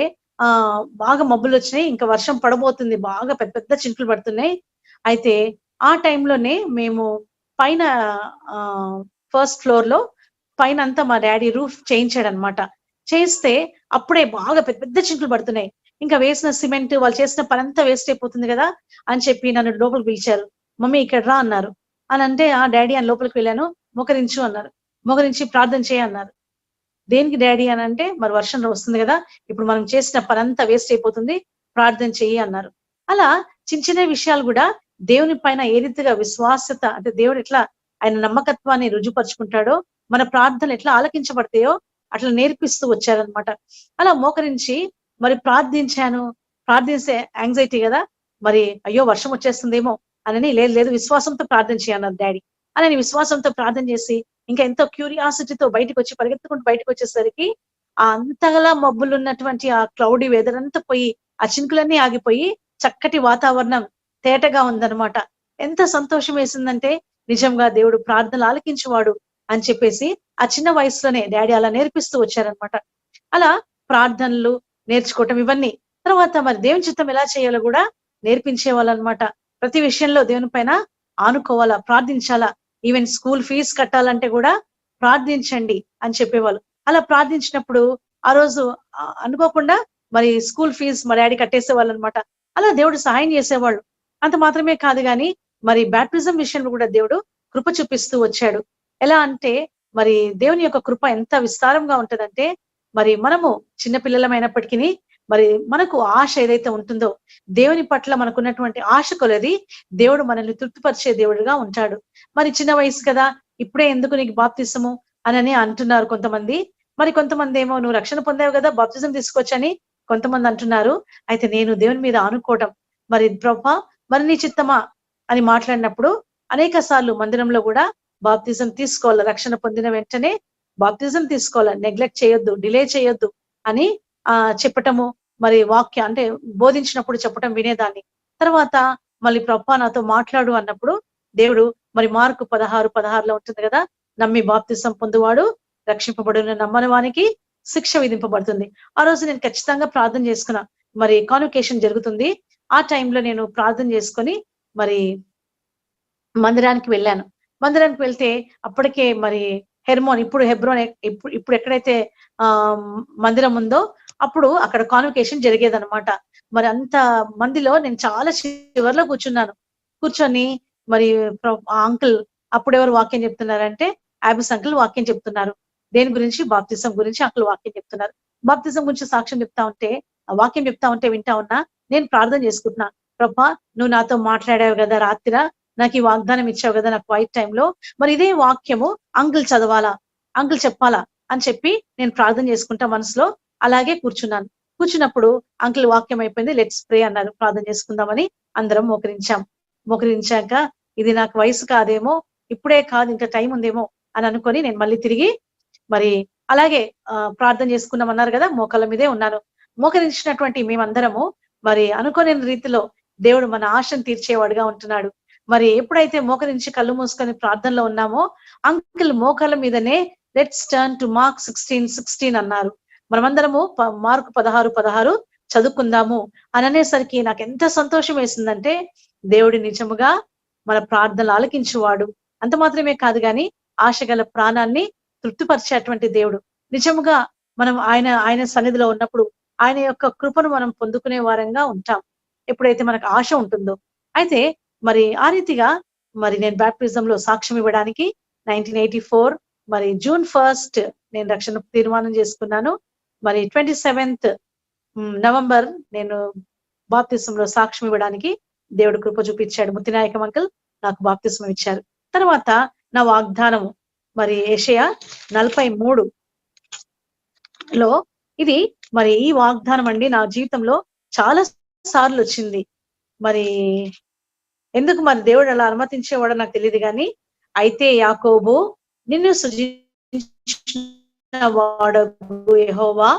బాగా మబ్బులు వచ్చినాయి. ఇంకా వర్షం పడబోతుంది. బాగా పెద్ద పెద్ద చినుకులు పడుతున్నాయి. అయితే ఆ టైంలోనే మేము పైన ఫస్ట్ ఫ్లోర్ లో పైన అంతా మా డాడీ రూఫ్ చేయించాడు అనమాట. చేస్తే అప్పుడే బాగా పెద్ద పెద్ద చినుకులు పడుతున్నాయి. ఇంకా వేసిన సిమెంట్, వాళ్ళు చేసిన పని అంతా వేస్ట్ అయిపోతుంది కదా అని చెప్పి నన్ను లోపలికి పిలిచారు. మమ్మీ ఇక్కడ రా అన్నారు. అని అంటే డాడీ అని లోపలికి వెళ్ళాను. మొకరించు అన్నారు. మొకరించి ప్రార్థన చేయన్నారు. దేనికి డాడీ అని అంటే మరి వర్షం వస్తుంది కదా, ఇప్పుడు మనం చేసిన పని అంతా వేస్ట్ అయిపోతుంది, ప్రార్థన చెయ్యి అన్నారు. అలా చిన్న చిన్న విషయాలు కూడా దేవుని పైన ఏ రీతిగా విశ్వాసత అంటే దేవుడు ఎట్లా ఆయన నమ్మకత్వాన్ని రుజుపరుచుకుంటాడో, మన ప్రార్థనలు ఎట్లా ఆలకించబడతాయో అట్లా నేర్పిస్తూ వచ్చారనమాట. అలా మోకరించి మరి ప్రార్థించాను. ప్రార్థిస్తే యాంగ్జైటీ కదా, మరి అయ్యో వర్షం వచ్చేస్తుందేమో అని లేదు విశ్వాసంతో ప్రార్థన చేయన్నారు డాడీ. అని విశ్వాసంతో ప్రార్థన చేసి ఇంకా ఎంతో క్యూరియాసిటీతో పరిగెత్తుకుంటూ బయటకు వచ్చేసరికి అంతగలా మబ్బులు ఉన్నటువంటి ఆ క్లౌడీ వెదర్ అంతా పోయి, ఆ చినుకులన్నీ ఆగిపోయి చక్కటి వాతావరణం తేటగా ఉందన్నమాట. ఎంత సంతోషం వేసిందంటే నిజంగా దేవుడు ప్రార్థనలు ఆలకించేవాడు అని చెప్పేసి ఆ చిన్న వయసులోనే డాడీ అలా నేర్పిస్తూ వచ్చారనమాట. అలా ప్రార్థనలు నేర్చుకోవటం ఇవన్నీ. తర్వాత మరి దేవుని చిత్తం ఎలా చేయాలో కూడా నేర్పించేవాళ్ళు అనమాట. ప్రతి విషయంలో దేవుని పైన ఆనుకోవాలా, ప్రార్థించాలా. ఈవెన్ స్కూల్ ఫీజు కట్టాలంటే కూడా ప్రార్థించండి అని చెప్పేవాళ్ళు. అలా ప్రార్థించినప్పుడు ఆ రోజు అనుకోకుండా మరి స్కూల్ ఫీజు మా డాడీ కట్టేసేవాళ్ళు అనమాట. అలా దేవుడు సహాయం చేసేవాళ్ళు. అంత మాత్రమే కాదు కానీ మరి బ్యాప్టిజం విషయంలో కూడా దేవుడు కృప చూపిస్తూ వచ్చాడు. ఎలా అంటే మరి దేవుని యొక్క కృప ఎంత విస్తారంగా ఉంటదంటే మరి మనము చిన్నపిల్లలమైనప్పటికీ మరి మనకు ఆశ ఏదైతే ఉంటుందో దేవుని పట్ల మనకున్నటువంటి ఆశ కొలది దేవుడు మనల్ని తృప్తిపరిచే దేవుడుగా ఉంటాడు. మరి చిన్న వయసు కదా, ఇప్పుడే ఎందుకు నీకు బాప్తిసము అని అంటున్నారు కొంతమంది. మరి కొంతమంది ఏమో నువ్వు రక్షణ పొందావు కదా బాప్తిజం తీసుకొచ్చని కొంతమంది అంటున్నారు. అయితే నేను దేవుని మీద ఆనుకోవటం, మరి ప్రభా మరి నీ చిత్తమా అని మాట్లాడినప్పుడు అనేక సార్లు మందిరంలో కూడా బాప్తిజం తీసుకోవాలి, రక్షణ పొందిన వెంటనే బాప్తిజం తీసుకోవాలి, నెగ్లెక్ట్ చేయొద్దు, డిలే చేయొద్దు అని చెప్పటము, మరి వాక్య అంటే బోధించినప్పుడు చెప్పటం వినేదాన్ని. తర్వాత మళ్ళీ ప్రభా నాతో మాట్లాడు అన్నప్పుడు దేవుడు మరి మార్కు 16:16 ఉంటుంది కదా, నమ్మి బాప్తిసం పొందువాడు రక్షింపబడును, నమ్మని వానికి శిక్ష విధింపబడుతుంది. ఆ రోజు నేను ఖచ్చితంగా ప్రార్థన చేసుకున్నా. మరి కాన్వకేషన్ జరుగుతుంది. ఆ టైంలో నేను ప్రార్థన చేసుకొని మరి మందిరానికి వెళ్ళాను. మందిరానికి వెళ్తే అప్పటికే మరి హెర్మోన్, ఇప్పుడు హెబ్రోన్, ఇప్పుడు ఎక్కడైతే మందిరం ఉందో అప్పుడు అక్కడ కాన్వకేషన్ జరిగేదనమాట. మరి అంత మందిలో నేను చాలా చివర్లో కూర్చున్నాను. కూర్చొని మరి ఆ అంకుల్ అప్పుడెవరు వాక్యం చెప్తున్నారంటే ఆబిస్ అంకుల్ వాక్యం చెప్తున్నారు. దేని గురించి? బాప్తిజం గురించి అంకుల్ వాక్యం చెప్తున్నారు. బాప్తిజం గురించి సాక్ష్యం చెప్తా ఉంటే, ఆ వాక్యం చెప్తా ఉంటే వింటా ఉన్నా. నేను ప్రార్థన చేసుకుంటున్నా, ప్రభా నువ్వు నాతో మాట్లాడావు కదా రాత్రి, నాకు ఈ వాగ్దానం ఇచ్చావు కదా నాకు వైట్ టైంలో, మరి ఇదే వాక్యము అంకుల్ చదవాలా, అంకుల్ చెప్పాలా అని చెప్పి నేను ప్రార్థన చేసుకుంటా మనసులో అలాగే కూర్చున్నాను. కూర్చున్నప్పుడు అంకుల్ వాక్యం అయిపోయింది, లెట్స్ ప్రే అన్నారు. ప్రార్థన చేసుకుందామని అందరం మోకరించాక ఇది నాకు వయసు కాదేమో, ఇప్పుడే కాదు ఇంకా టైం ఉందేమో అని అనుకొని నేను మళ్ళీ తిరిగి మరి అలాగే ప్రార్థన చేసుకున్నామన్నారు కదా, మోకాళ్ళ మీదే ఉన్నాను. మోకరించినటువంటి మేమందరము మరి అనుకోని రీతిలో దేవుడు మన ఆశను తీర్చేవాడుగా ఉంటున్నాడు. మరి ఎప్పుడైతే మోకరించి కళ్ళు మూసుకొని ప్రార్థనలో ఉన్నామో అంకుల్ మోకాళ్ళ మీదనే లెట్స్ టర్న్ టు మార్క్ 16:16 అన్నారు. మనమందరము మార్కు 16:16 చదువుకుందాము అని అనేసరికి నాకు ఎంత సంతోషం వేసిందంటే, దేవుడి నిజముగా మన ప్రార్థనలు ఆలకించువాడు. అంత మాత్రమే కాదు గాని ఆశగల ప్రాణాన్ని తృప్తిపరిచేటువంటి దేవుడు. నిజముగా మనం ఆయన సన్నిధిలో ఉన్నప్పుడు ఆయన యొక్క కృపను మనం పొందుకునే వారంగా ఉంటాం, ఎప్పుడైతే మనకు ఆశ ఉంటుందో. అయితే మరి ఆ రీతిగా మరి నేను బాప్టిజం లో సాక్ష్యం ఇవ్వడానికి 1984 మరి జూన్ 1 నేను రక్షణ తీర్మానం చేసుకున్నాను. మరి 27 నవంబర్ నేను బాప్తిజంలో సాక్ష్యం ఇవ్వడానికి దేవుడు కృప చూపించాడు. ముత్తినాయకం అంకుల్ నాకు బాప్తిజం ఇచ్చారు. తర్వాత నా వాగ్దానము మరి యెషయా 43 లో ఇది మరి ఈ వాగ్దానం అండి నా జీవితంలో చాలా సార్లు వచ్చింది. మరి ఎందుకు మరి దేవుడు అలా అనుమతించేవాడో నాకు తెలియదు కానీ, అయితే యాకోబు నిన్ను సృజించిన వాడగు యెహోవా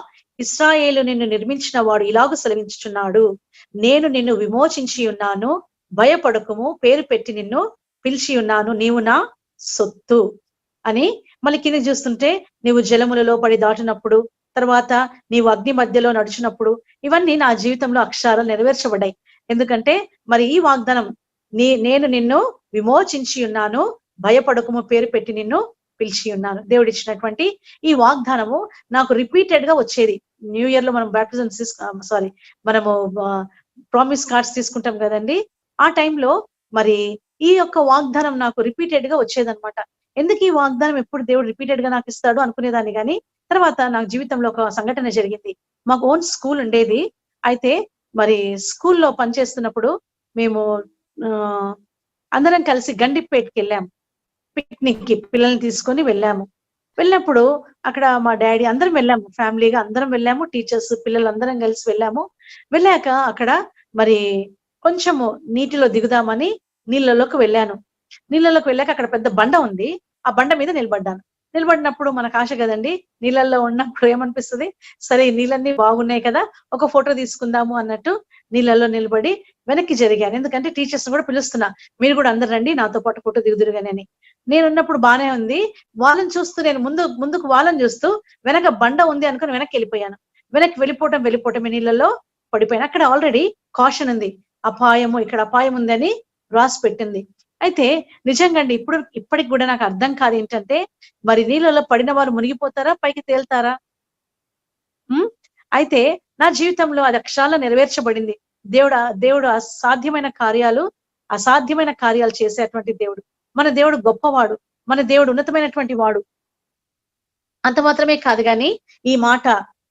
ఇశ్రాయేలు నిన్ను నిర్మించిన వాడు ఇలాగ సెలవించుచున్నాడు, నేను నిన్ను విమోచించి ఉన్నాను, భయపడకుము, పేరు పెట్టి నిన్ను పిలిచి ఉన్నాను, నీవు నా సొత్తు అని. మళ్ళీ కింద చూస్తుంటే నీవు జలములలో పడి దాటినప్పుడు, తర్వాత నీవు అగ్ని మధ్యలో నడిచినప్పుడు, ఇవన్నీ నా జీవితంలో అక్షరాలు నెరవేర్చబడ్డాయి. ఎందుకంటే మరి ఈ వాగ్దానం నేను నిన్ను విమోచించి ఉన్నాను, భయపడకము, పేరు పెట్టి నిన్ను పిలిచి ఉన్నాను. దేవుడు ఇచ్చినటువంటి ఈ వాగ్దానము నాకు రిపీటెడ్ గా వచ్చేది. న్యూ ఇయర్ లో మనం బాప్టిజం మనము ప్రామిస్ కార్డ్స్ తీసుకుంటాం కదండి, ఆ టైంలో మరి ఈ యొక్క వాగ్దానం నాకు రిపీటెడ్ గా వచ్చేదనమాట. ఎందుకు ఈ వాగ్దానం ఎప్పుడు దేవుడు రిపీటెడ్ గా నాకు ఇస్తాడు అనుకునేదాన్ని. కానీ తర్వాత నాకు జీవితంలో ఒక సంఘటన జరిగింది. మాకు ఓన్ స్కూల్ ఉండేది. అయితే మరి స్కూల్లో పనిచేస్తున్నప్పుడు మేము అందరం కలిసి గండిపేటకి వెళ్ళాము, పిక్నిక్ కి పిల్లల్ని తీసుకొని వెళ్ళాము. వెళ్ళినప్పుడు అక్కడ మా డాడీ అందరం వెళ్ళాము, ఫ్యామిలీగా అందరం వెళ్ళాము, టీచర్స్ పిల్లలు అందరం కలిసి వెళ్ళాము. వెళ్ళాక అక్కడ మరి కొంచెము నీటిలో దిగుదామని నీళ్ళలోకి వెళ్ళాను. నీళ్ళలోకి వెళ్ళాక అక్కడ పెద్ద బండ ఉంది, ఆ బండ మీద నిలబడ్డాను. నిలబడినప్పుడు మనకు ఆశ కదండి, నీళ్ళల్లో ఉన్నప్పుడు ఏమనిపిస్తుంది, సరే నీళ్ళన్నీ బాగున్నాయి కదా ఒక ఫోటో తీసుకుందాము అన్నట్టు నీళ్ళల్లో నిలబడి వెనక్కి జరిగాను. ఎందుకంటే టీచర్స్ కూడా పిలుస్తున్నా, మీరు కూడా అందరు రండి నాతో పాటు ఫోటో దిగుదురుగానే అని. నేనున్నప్పుడు బానే ఉంది, వాళ్ళని చూస్తూ నేను ముందుకు వాళ్ళని చూస్తూ వెనక బండ ఉంది అనుకుని వెనక్కి వెళ్ళిపోయాను. వెనక్కి వెళ్ళిపోవటం నీళ్ళల్లో పడిపోయాను. అక్కడ ఆల్రెడీ కాషన్ ఉంది, అపాయము, ఇక్కడ అపాయం ఉందని రాసి పెట్టింది. అయితే నిజంగా అండి ఇప్పటికి కూడా నాకు అర్థం కాదు ఏంటంటే, మరి నీళ్ళలో పడిన వారు మునిగిపోతారా, పైకి తేల్తారా? అయితే నా జీవితంలో అది అక్షరాల నెరవేర్చబడింది. దేవుడు అసాధ్యమైన కార్యాలు చేసేటువంటి దేవుడు. మన దేవుడు గొప్పవాడు, మన దేవుడు ఉన్నతమైనటువంటి వాడు. అంత మాత్రమే కాదు గాని ఈ మాట,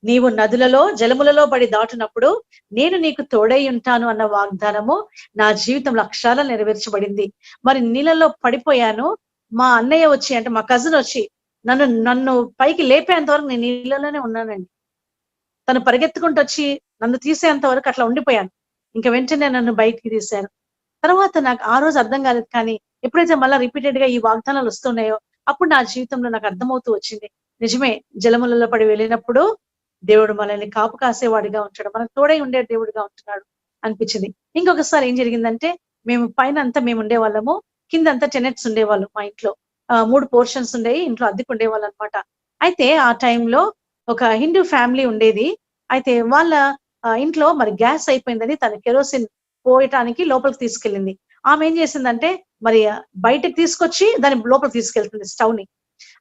నీవు నదులలో జలములలో పడి దాటునప్పుడు నేను నీకు తోడై ఉంటాను అన్న వాగ్దానము నా జీవితంలో అక్షరాల నెరవేర్చబడింది. మరి నీళ్ళలో పడిపోయాను, మా అన్నయ్య వచ్చి అంటే మా కజిన్ వచ్చి నన్ను పైకి లేపేంత వరకు నేను నీళ్ళలోనే ఉన్నానండి. తను పరిగెత్తుకుంటూ వచ్చి నన్ను తీసేంత వరకు అట్లా ఉండిపోయాను. ఇంకా వెంటనే నన్ను బయటికి తీశారు. తర్వాత నాకు ఆ రోజు అర్థం కాలేదు, కానీ ఎప్పుడైతే మళ్ళీ రిపీటెడ్ గా ఈ వాగ్దానాలు వస్తున్నాయో అప్పుడు నా జీవితంలో నాకు అర్థమవుతూ వచ్చింది, నిజమే జలములలో పడి వెళ్ళినప్పుడు దేవుడు మనల్ని కాపు కాసేవాడిగా ఉంటాడు, మనకు తోడై ఉండే దేవుడిగా ఉంటున్నాడు అనిపించింది. ఇంకొకసారి ఏం జరిగిందంటే, మేము పైన అంతా మేము ఉండేవాళ్ళము, కింద అంతా టెనెట్స్ ఉండేవాళ్ళు మా ఇంట్లో. 3 పోర్షన్స్ ఉండేవి, ఇంట్లో అద్దెకు ఉండేవాళ్ళు అనమాట. అయితే ఆ టైంలో ఒక హిందూ ఫ్యామిలీ ఉండేది. అయితే వాళ్ళ ఇంట్లో మరి గ్యాస్ అయిపోయిందని తను కెరోసిన్ పోయటానికి లోపలికి తీసుకెళ్ళింది. ఆమె ఏం చేసిందంటే మరి బయటకి తీసుకొచ్చి దాన్ని లోపలికి తీసుకెళ్తుంది స్టవ్‌ని.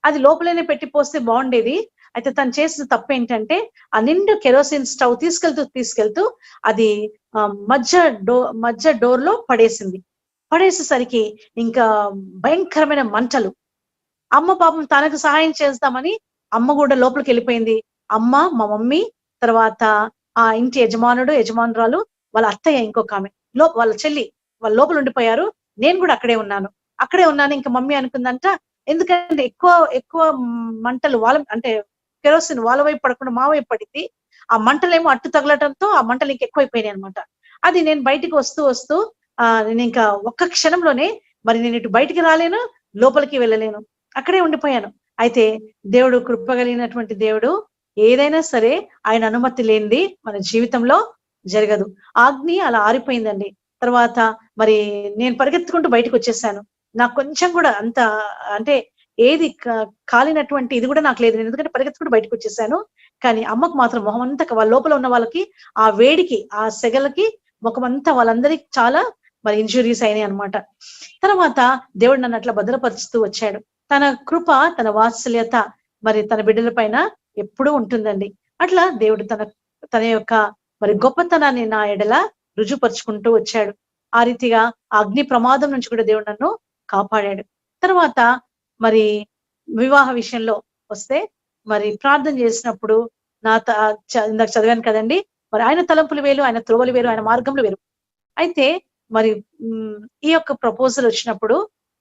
అది లోపలనే పెట్టి పోస్తే బాగుండేది. అయితే తను చేసిన తప్పేంటంటే ఆ నిండు కెరోసిన్ స్టవ్ తీసుకెళ్తూ అది మధ్య మధ్య డోర్‌లో పడేసింది. పడేసేసరికి ఇంకా భయంకరమైన మంటలు. అమ్మ పాపం తనకు సహాయం చేద్దామని అమ్మ గూడా లోపలికెళ్ళిపోయింది. అమ్మ, మా మమ్మీ, తర్వాత ఆ ఇంటి యజమానుడు, యజమానురాలు, వాళ్ళ అత్తయ్య ఇంకొకామె, వాళ్ళ చెల్లి వాళ్ళు లోపల ఉండిపోయారు. నేను గూడా అక్కడే ఉన్నాను. అక్కడే ఉన్నాను. ఇంక మమ్మీ అనుకుందంట, ఎందుకంటే ఎక్కువ ఎక్కువ మంటలు అంటే కెరోసిన్ వాళ్ళ వైపు పడకుండా మా వైపు పడింది. ఆ మంటలేమో అట్టు తగలటంతో ఆ మంటలు ఇంకెక్కువైపోయినాయన్నమాట. అది నేను బయటికి వస్తూ నేనింకా ఒక్క క్షణంలోనే మరి నేను ఇటు బయటికి రాలేను, లోపలికి వెళ్ళలేను. అక్కడే ఉండిపోయాను. అయితే దేవుడు కృప కలిగినటువంటి దేవుడు, ఏదైనా సరే ఆయన అనుమతి లేనిది మన జీవితంలో జరగదు. అగ్ని అలా ఆరిపోయిందండి. తర్వాత మరి నేను పరిగెత్తుకుంటూ బయటకొచ్చేసాను. నాకు కొంచెం కూడా అంత అంటే ఏది కాలినటువంటి ఇది కూడా నాకు లేదు. నేను ఎందుకంటే పరిగెత్తుకుంటూ బయటకొచ్చేసాను. కానీ అమ్మకు మాత్రం మొహమంతా వాళ్ళ లోపల ఉన్న వాళ్ళకి ఆ వేడికి, ఆ సెగలకి ముఖమంతా వాళ్ళందరికి చాలా మరి ఇంజ్యూరీస్ అయినాయన్నమాట. తర్వాత దేవుడు నన్ను అట్లా భద్రపరుస్తూ వచ్చాడు. తన కృప, తన వాత్సల్యత మరి తన బిడ్డల పైన ఎప్పుడూ ఉంటుందండి. అట్లా దేవుడు తన యొక్క మరి గొప్పతనాన్ని నా ఎడల రుజుపరుచుకుంటూ వచ్చాడు. ఆ రీతిగా ఆ అగ్ని ప్రమాదం నుంచి కూడా దేవుడు నన్ను కాపాడాడు. తర్వాత మరి వివాహ విషయంలో వస్తే మరి ప్రార్థన చేసినప్పుడు నా ఇందాక చదివాను కదండి. మరి ఆయన తలంపులు వేరు, ఆయన త్రోవలు వేరు, ఆయన మార్గంలో వేరు. అయితే మరి ఈ యొక్క ప్రపోజల్ వచ్చినప్పుడు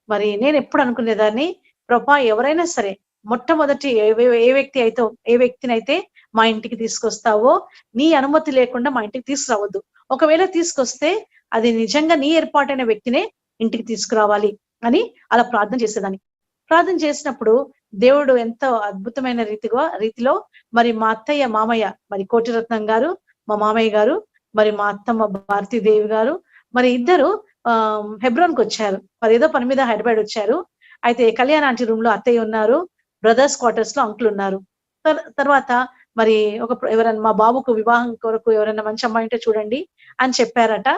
మరి నేను ఎప్పుడు అనుకునేదాన్ని, ప్రభా ఎవరైనా సరే మొట్టమొదటి ఏ వ్యక్తినైతే మా ఇంటికి తీసుకొస్తావో నీ అనుమతి లేకుండా మా ఇంటికి తీసుకురావద్దు. ఒకవేళ తీసుకొస్తే అది నిజంగా నీ ఏర్పాటైన వ్యక్తినే ఇంటికి తీసుకురావాలి అని అలా ప్రార్థన చేసేదాన్ని. ప్రార్థన చేసినప్పుడు దేవుడు ఎంతో అద్భుతమైన రీతిలో మరి మా అత్తయ్య, మామయ్య, మరి కోటిరత్నం గారు, మా మామయ్య గారు, మరి మా అత్తమ్మ భారతీదేవి గారు, మరి ఇద్దరు హెబ్రోన్‌కి వచ్చారు. మరి ఏదో పని మీద హైదరాబాద్ వచ్చారు. అయితే కళ్యాణ్ ఆంటీ రూమ్ లో అత్తయ్య ఉన్నారు, బ్రదర్స్ క్వార్టర్స్ లో అంకుల్ ఉన్నారు. తర్వాత మరి ఎవరైనా మా బాబుకు వివాహం కొరకు ఎవరైనా మంచి అమ్మాయి ఉంటే చూడండి అని చెప్పారట.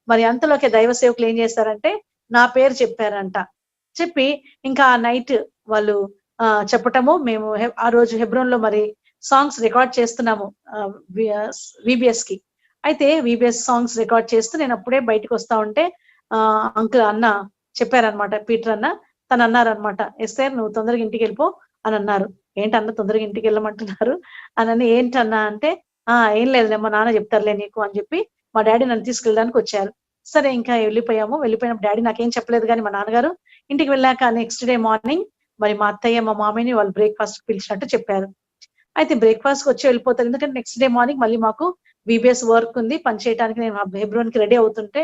మరి అంతలోకే దైవ సేవకులు ఏం చేశారంటే నా పేరు చెప్పారంట. చెప్పి ఇంకా ఆ నైట్ వాళ్ళు చెప్పటము, మేము ఆ రోజు హెబ్రోన్ లో మరి సాంగ్స్ రికార్డ్ చేస్తున్నాము విబిఎస్ కి. అయితే విబిఎస్ సాంగ్స్ రికార్డ్ చేస్తూ నేను అప్పుడే బయటకు వస్తా ఉంటే అంకుల్ అన్న చెప్పారనమాట, పీటర్ అన్న. తను అన్నారనమాట, ఎస్తేర్ నువ్వు తొందరగా ఇంటికి వెళ్ళిపో అని అన్నారు. ఏంటన్నా తొందరగా ఇంటికి వెళ్ళమంటున్నారు అని. ఏంటన్నా అంటే ఏం లేదులే మా నాన్న చెప్తారులే నీకు అని చెప్పి మా డాడీ నన్ను తీసుకెళ్ళడానికి వచ్చారు. సరే ఇంకా వెళ్ళిపోయినప్పుడు డాడీ నాకేం చెప్పలేదు, కానీ మా నాన్నగారు ఇంటికి వెళ్ళాక నెక్స్ట్ డే మార్నింగ్ మరి మా అత్తయ్య, మా మామయ్యని వాళ్ళు బ్రేక్ఫాస్ట్ పిలిచినట్టు చెప్పారు. అయితే బ్రేక్ఫాస్ట్ వచ్చి వెళ్ళిపోతారు. ఎందుకంటే నెక్స్ట్ డే మార్నింగ్ మళ్ళీ మాకు విబిఎస్ వర్క్ ఉంది, పని చేయడానికి నేను హెబ్రోన్ కి రెడీ అవుతుంటే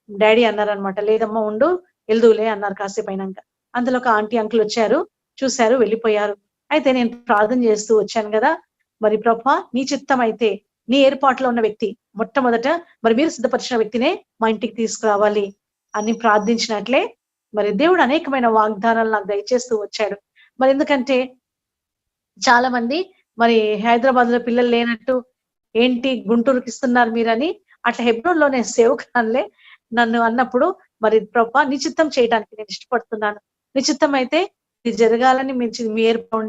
డాడీ అన్నారనమాట, లేదమ్మా ఉండు వెళ్దువులే అన్నారు కాసేపు అయినాక. అందులో ఒక ఆంటీ అంకుల్ వచ్చారు, చూశారు, వెళ్ళిపోయారు. అయితే నేను ప్రార్థన చేస్తూ వచ్చాను కదా, మరి ప్రభా నీ చిత్తం అయితే నీ ఏర్పాట్లో ఉన్న వ్యక్తి మొట్టమొదట మరి మీరు సిద్ధపరిచిన వ్యక్తినే మా ఇంటికి తీసుకురావాలి అని ప్రార్థించినట్లే మరి దేవుడు అనేకమైన వాగ్దానాలు నాకు దయచేస్తూ వచ్చాడు. మరి ఎందుకంటే చాలా మంది మరి హైదరాబాద్ లో పిల్లలు లేనట్టు ఏంటి గుంటూరుకి ఇస్తున్నారు మీరని అట్లా హెబ్రోన్ లోనే సేవకురాలే నన్ను అన్నప్పుడు మరి ప్రభా నిశ్చిత్తం చేయడానికి నేను ఇష్టపడుతున్నాను. నిశ్చిత్తం అయితే ఇది జరగాలని మీ ఏర్పాటు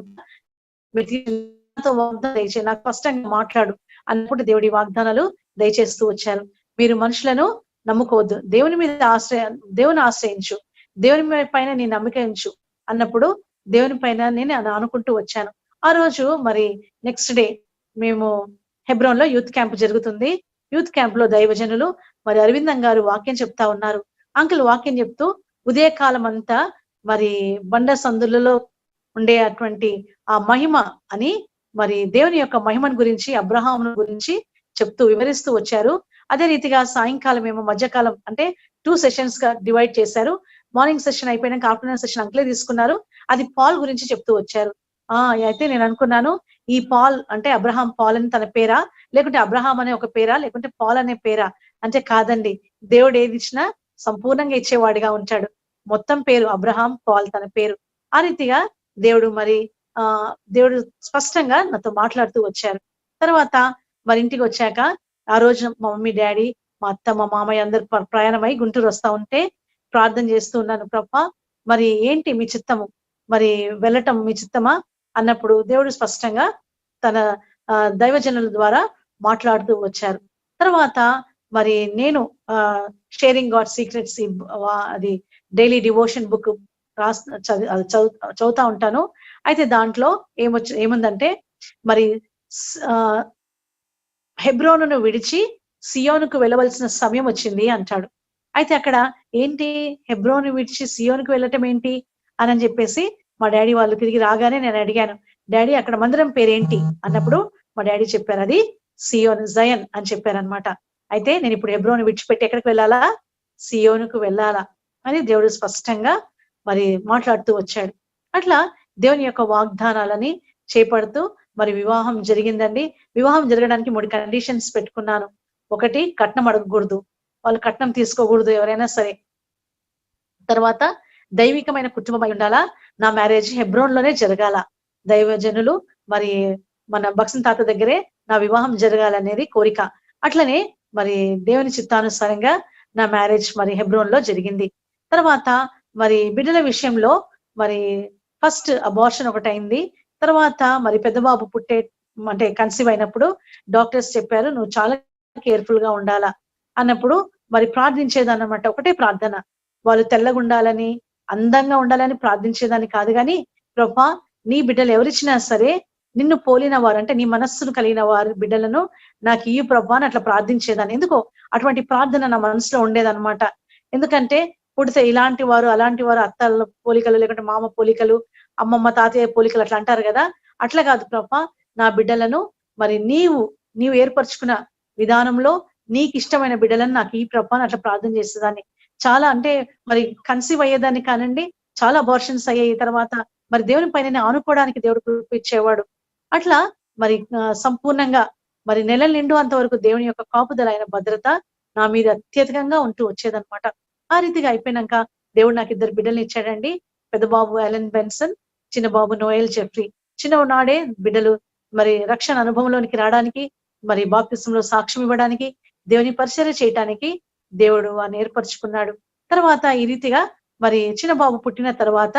నాకు స్పష్టంగా మాట్లాడు అన్నప్పుడు దేవుడి వాగ్దానాలు దయచేస్తూ వచ్చారు. మీరు మనుషులను నమ్ముకోవద్దు, దేవుని ఆశ్రయించు, దేవుని పైన నీ నమ్మిక ఉంచు అన్నప్పుడు దేవుని పైన నేను అనుకుంటూ వచ్చాను. ఆ రోజు మరి నెక్స్ట్ డే మేము హెబ్రోన్ లో యూత్ క్యాంప్ జరుగుతుంది. యూత్ క్యాంప్ లో దైవజనులు మరి అరవిందం గారు వాక్యం చెప్తా ఉన్నారు. అంకుల్ వాక్యం చెప్తూ ఉదయకాలం అంతా మరి బండ సందులలో ఉండే అటువంటి ఆ మహిమ అని మరి దేవుని యొక్క మహిమను గురించి, అబ్రహామును గురించి చెప్తూ వివరిస్తూ వచ్చారు. అదే రీతిగా సాయంకాలం ఏమో మధ్యకాలం అంటే 2 సెషన్స్ గా డివైడ్ చేశారు. మార్నింగ్ సెషన్ అయిపోయినాక ఆఫ్టర్నూన్ సెషన్ అంకులే తీసుకున్నారు. అది పాల్ గురించి చెప్తూ వచ్చారు. అయితే నేను అనుకున్నాను, ఈ పాల్ అంటే అబ్రహాం పాల్ అని తన పేరా, లేకుంటే అబ్రహాం అనే ఒక పేరా, లేకుంటే పాల్ అనే పేరా అంటే కాదండి. దేవుడు ఏది ఇచ్చినా సంపూర్ణంగా ఇచ్చేవాడిగా ఉంటాడు. మొత్తం పేరు అబ్రహాం పాల్ తన పేరు. ఆ రీతిగా దేవుడు మరి దేవుడు స్పష్టంగా నాతో మాట్లాడుతూ వచ్చారు. తర్వాత మరి ఇంటికి వచ్చాక ఆ రోజు మా మమ్మీ డాడీ మా అత్త మా మామయ్య అందరు ప్రయాణమై గుంటూరు వస్తా ఉంటే ప్రార్థన చేస్తూ ఉన్నాను. ప్రభా మరి ఏంటి మీ చిత్తము, మరి వెళ్ళటం మీ చిత్తమా అన్నప్పుడు దేవుడు స్పష్టంగా తన దైవజనుల ద్వారా మాట్లాడుతూ వచ్చారు. తర్వాత మరి నేను షేరింగ్ గాడ్ సీక్రెట్స్ అది డైలీ డివోషన్ బుక్ చదువుతా ఉంటాను. అయితే దాంట్లో ఏముందంటే మరి హెబ్రోనును విడిచి సియోనుకు వెళ్ళవలసిన సమయం వచ్చింది అంటాడు. అయితే అక్కడ ఏంటి హెబ్రోను విడిచి సియోనుకు వెళ్ళటం ఏంటి అని చెప్పేసి మా డాడీ వాళ్ళు తిరిగి రాగానే నేను అడిగాను, డాడీ అక్కడ మందిరం పేరేంటి అన్నప్పుడు మా డాడీ చెప్పారు, అది సియోన్ జయన్ అని చెప్పారనమాట. అయితే నేను ఇప్పుడు హెబ్రోను విడిచిపెట్టి ఎక్కడికి వెళ్ళాలా, సియోనుకు వెళ్ళాలా అని దేవుడు స్పష్టంగా మరి మాట్లాడుతూ వచ్చాడు. అట్లా దేవుని యొక్క వాగ్దానాలని చేపడుతూ మరి వివాహం జరిగిందండి. వివాహం జరగడానికి 3 కండిషన్స్ పెట్టుకున్నాను. ఒకటి, కట్నం అడగకూడదు, వాళ్ళు కట్నం తీసుకోకూడదు ఎవరైనా సరే. తర్వాత దైవికమైన కుటుంబం అయి ఉండాలా, నా మ్యారేజ్ హెబ్రోన్ లోనే జరగాల, దైవజనులు మరి మన భక్సన్ తాత దగ్గరే నా వివాహం జరగాలనేది కోరిక. అట్లనే మరి దేవుని చిత్తానుసారంగా నా మ్యారేజ్ మరి హెబ్రోన్ లో జరిగింది. తర్వాత మరి బిడ్డల విషయంలో మరి ఫస్ట్ అబార్షన్ ఒకటైంది. తర్వాత మరి పెద్ద బాబు అంటే కన్సీవ్ అయినప్పుడు డాక్టర్స్ చెప్పారు, నువ్వు చాలా కేర్ఫుల్ గా ఉండాలా అన్నప్పుడు మరి ప్రార్థించేదన్నమాట. ఒకటే ప్రార్థన, వాళ్ళు తెల్లగా ఉండాలని అందంగా ఉండాలని ప్రార్థించేదాన్ని కాదు, కానీ ప్రభా నీ బిడ్డలు ఎవరిచ్చినా సరే నిన్ను పోలిన వారు, అంటే నీ మనస్సును కలిగిన వారు బిడ్డలను నాకు ఈ ప్రభా అని అట్లా ప్రార్థించేదాన్ని. ఎందుకో అటువంటి ప్రార్థన నా మనసులో ఉండేదన్నమాట. ఎందుకంటే పుడితే ఇలాంటి వారు అలాంటి వారు, అత్తల పోలికలు లేకుంటే మామ పోలికలు, అమ్మమ్మ తాతయ్య పోలికలు అట్లా అంటారు కదా, అట్లా కాదు ప్రభా, నా బిడ్డలను మరి నీవు ఏర్పరచుకున్న విధానంలో నీకు ఇష్టమైన బిడ్డలను నాకు ఈ ప్రభా అని అట్లా ప్రార్థన చేసేదాన్ని. చాలా అంటే మరి కన్సీవ్ అయ్యేదాన్ని కానండి, చాలా అబార్షన్స్ అయ్యాయి. తర్వాత మరి దేవుని పైన ఆనుకోవడానికి దేవుడు కృప ఇచ్చేవాడు. అట్లా మరి సంపూర్ణంగా మరి నెలలు నిండు అంతవరకు దేవుని యొక్క కాపుదల అయిన భద్రత నా మీద అత్యధికంగా ఉంటూ వచ్చేదనమాట. ఆ రీతిగా అయిపోయినాక దేవుడు నాకు 2 బిడ్డల్ని ఇచ్చాడండి. పెద్ద బాబు ఎలెన్ బెన్సన్, చిన్న బాబు నోయల్ జెఫ్రీ. చిన్ననాడే బిడ్డలు మరి రక్షణ అనుభవంలోనికి రావడానికి, మరి బాప్తిసంలో సాక్ష్యం ఇవ్వడానికి, దేవుని పరిచర్య చేయటానికి దేవుడు ఏర్పరచుకున్నాడు. తర్వాత ఈ రీతిగా మరి చిన్న బాబు పుట్టిన తర్వాత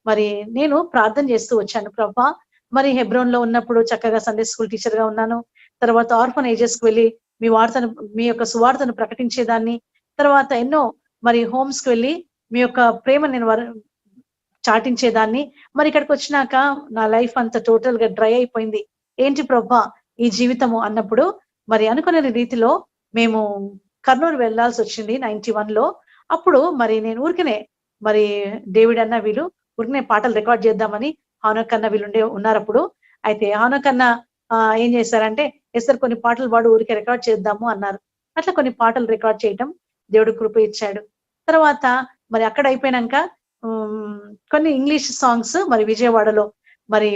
మరి నేను ప్రార్థన చేస్తూ వచ్చాను, ప్రభా మరి హెబ్రోన్ లో ఉన్నప్పుడు చక్కగా సండే స్కూల్ టీచర్ గా ఉన్నాను. తర్వాత ఆర్ఫనేజెస్ కి వెళ్ళి మీ యొక్క సువార్తను ప్రకటించేదాన్ని. తర్వాత ఎన్నో మరి హోమ్స్ కి వెళ్ళి మీ యొక్క ప్రేమ నేను చాటించేదాన్ని. మరి ఇక్కడికి వచ్చినాక నా లైఫ్ అంతా టోటల్ గా డ్రై అయిపోయింది. ఏంటి ప్రభా ఈ జీవితము అన్నప్పుడు మరి అనుకునే రీతిలో మేము కర్నూలు వెళ్లాల్సి వచ్చింది 91 లో. అప్పుడు మరి నేను ఊరికనే మరి డేవిడ్ అన్న వీళ్ళు ఊరికనే పాటలు రికార్డ్ చేద్దామని హానోక్ అన్న వీళ్ళు ఉన్నారు అప్పుడు. అయితే హానోక్ అన్న ఏం చేశారంటే, ఎస్తర్ కొన్ని పాటలు పాడు ఊరికే రికార్డ్ చేద్దాము అన్నారు. అట్లా కొన్ని పాటలు రికార్డ్ చేయటం దేవుడు కృప ఇచ్చాడు. తర్వాత మరి అక్కడ అయిపోయినాక కొన్ని ఇంగ్లీష్ సాంగ్స్ మరి విజయవాడలో మరి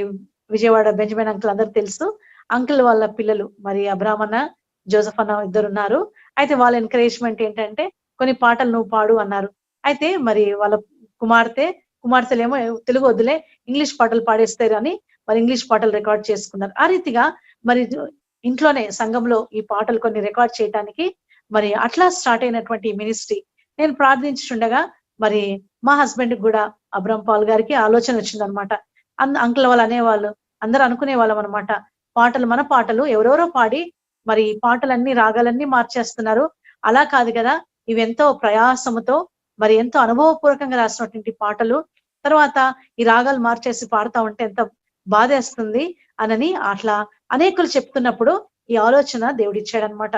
విజయవాడ బెంజమిన్ అంకుల్ అందరూ తెలుసు. అంకుల్ వాళ్ళ పిల్లలు మరి అబ్రాహ్మణ జోసెఫ్ అన్న 2 ఉన్నారు. అయితే వాళ్ళ ఎంకరేజ్మెంట్ ఏంటంటే కొన్ని పాటలు నువ్వు పాడు అన్నారు. అయితే మరి వాళ్ళ కుమార్తెలేమో తెలుగు వద్దులే ఇంగ్లీష్ పాటలు పాడేస్తారు అని మరి ఇంగ్లీష్ పాటలు రికార్డ్ చేసుకున్నారు. ఆ రీతిగా మరి ఇంట్లోనే సంఘంలో ఈ పాటలు కొన్ని రికార్డ్ చేయడానికి మరి అట్లా స్టార్ట్ అయినటువంటి మినిస్ట్రీ. నేను ప్రార్థించుండగా మరి మా హస్బెండ్ కూడా అబ్రహం పాల్ గారికి ఆలోచన వచ్చిందనమాట. అంకుల్ వాళ్ళు అనేవాళ్ళు, అందరూ అనుకునే వాళ్ళం అనమాట, పాటలు మన పాటలు ఎవరెవరో పాడి మరి పాటలన్నీ రాగాలన్నీ మార్చేస్తున్నారు, అలా కాదు కదా, ఇవి ఎంతో ప్రయాసముతో మరి ఎంతో అనుభవపూర్వకంగా రాసినటువంటి పాటలు, తర్వాత ఈ రాగాలు మార్చేసి పాడుతా ఉంటే ఎంత బాధేస్తుంది అనని అట్లా అనేకులు చెప్తున్నప్పుడు ఈ ఆలోచన దేవుడిచ్చాడనమాట.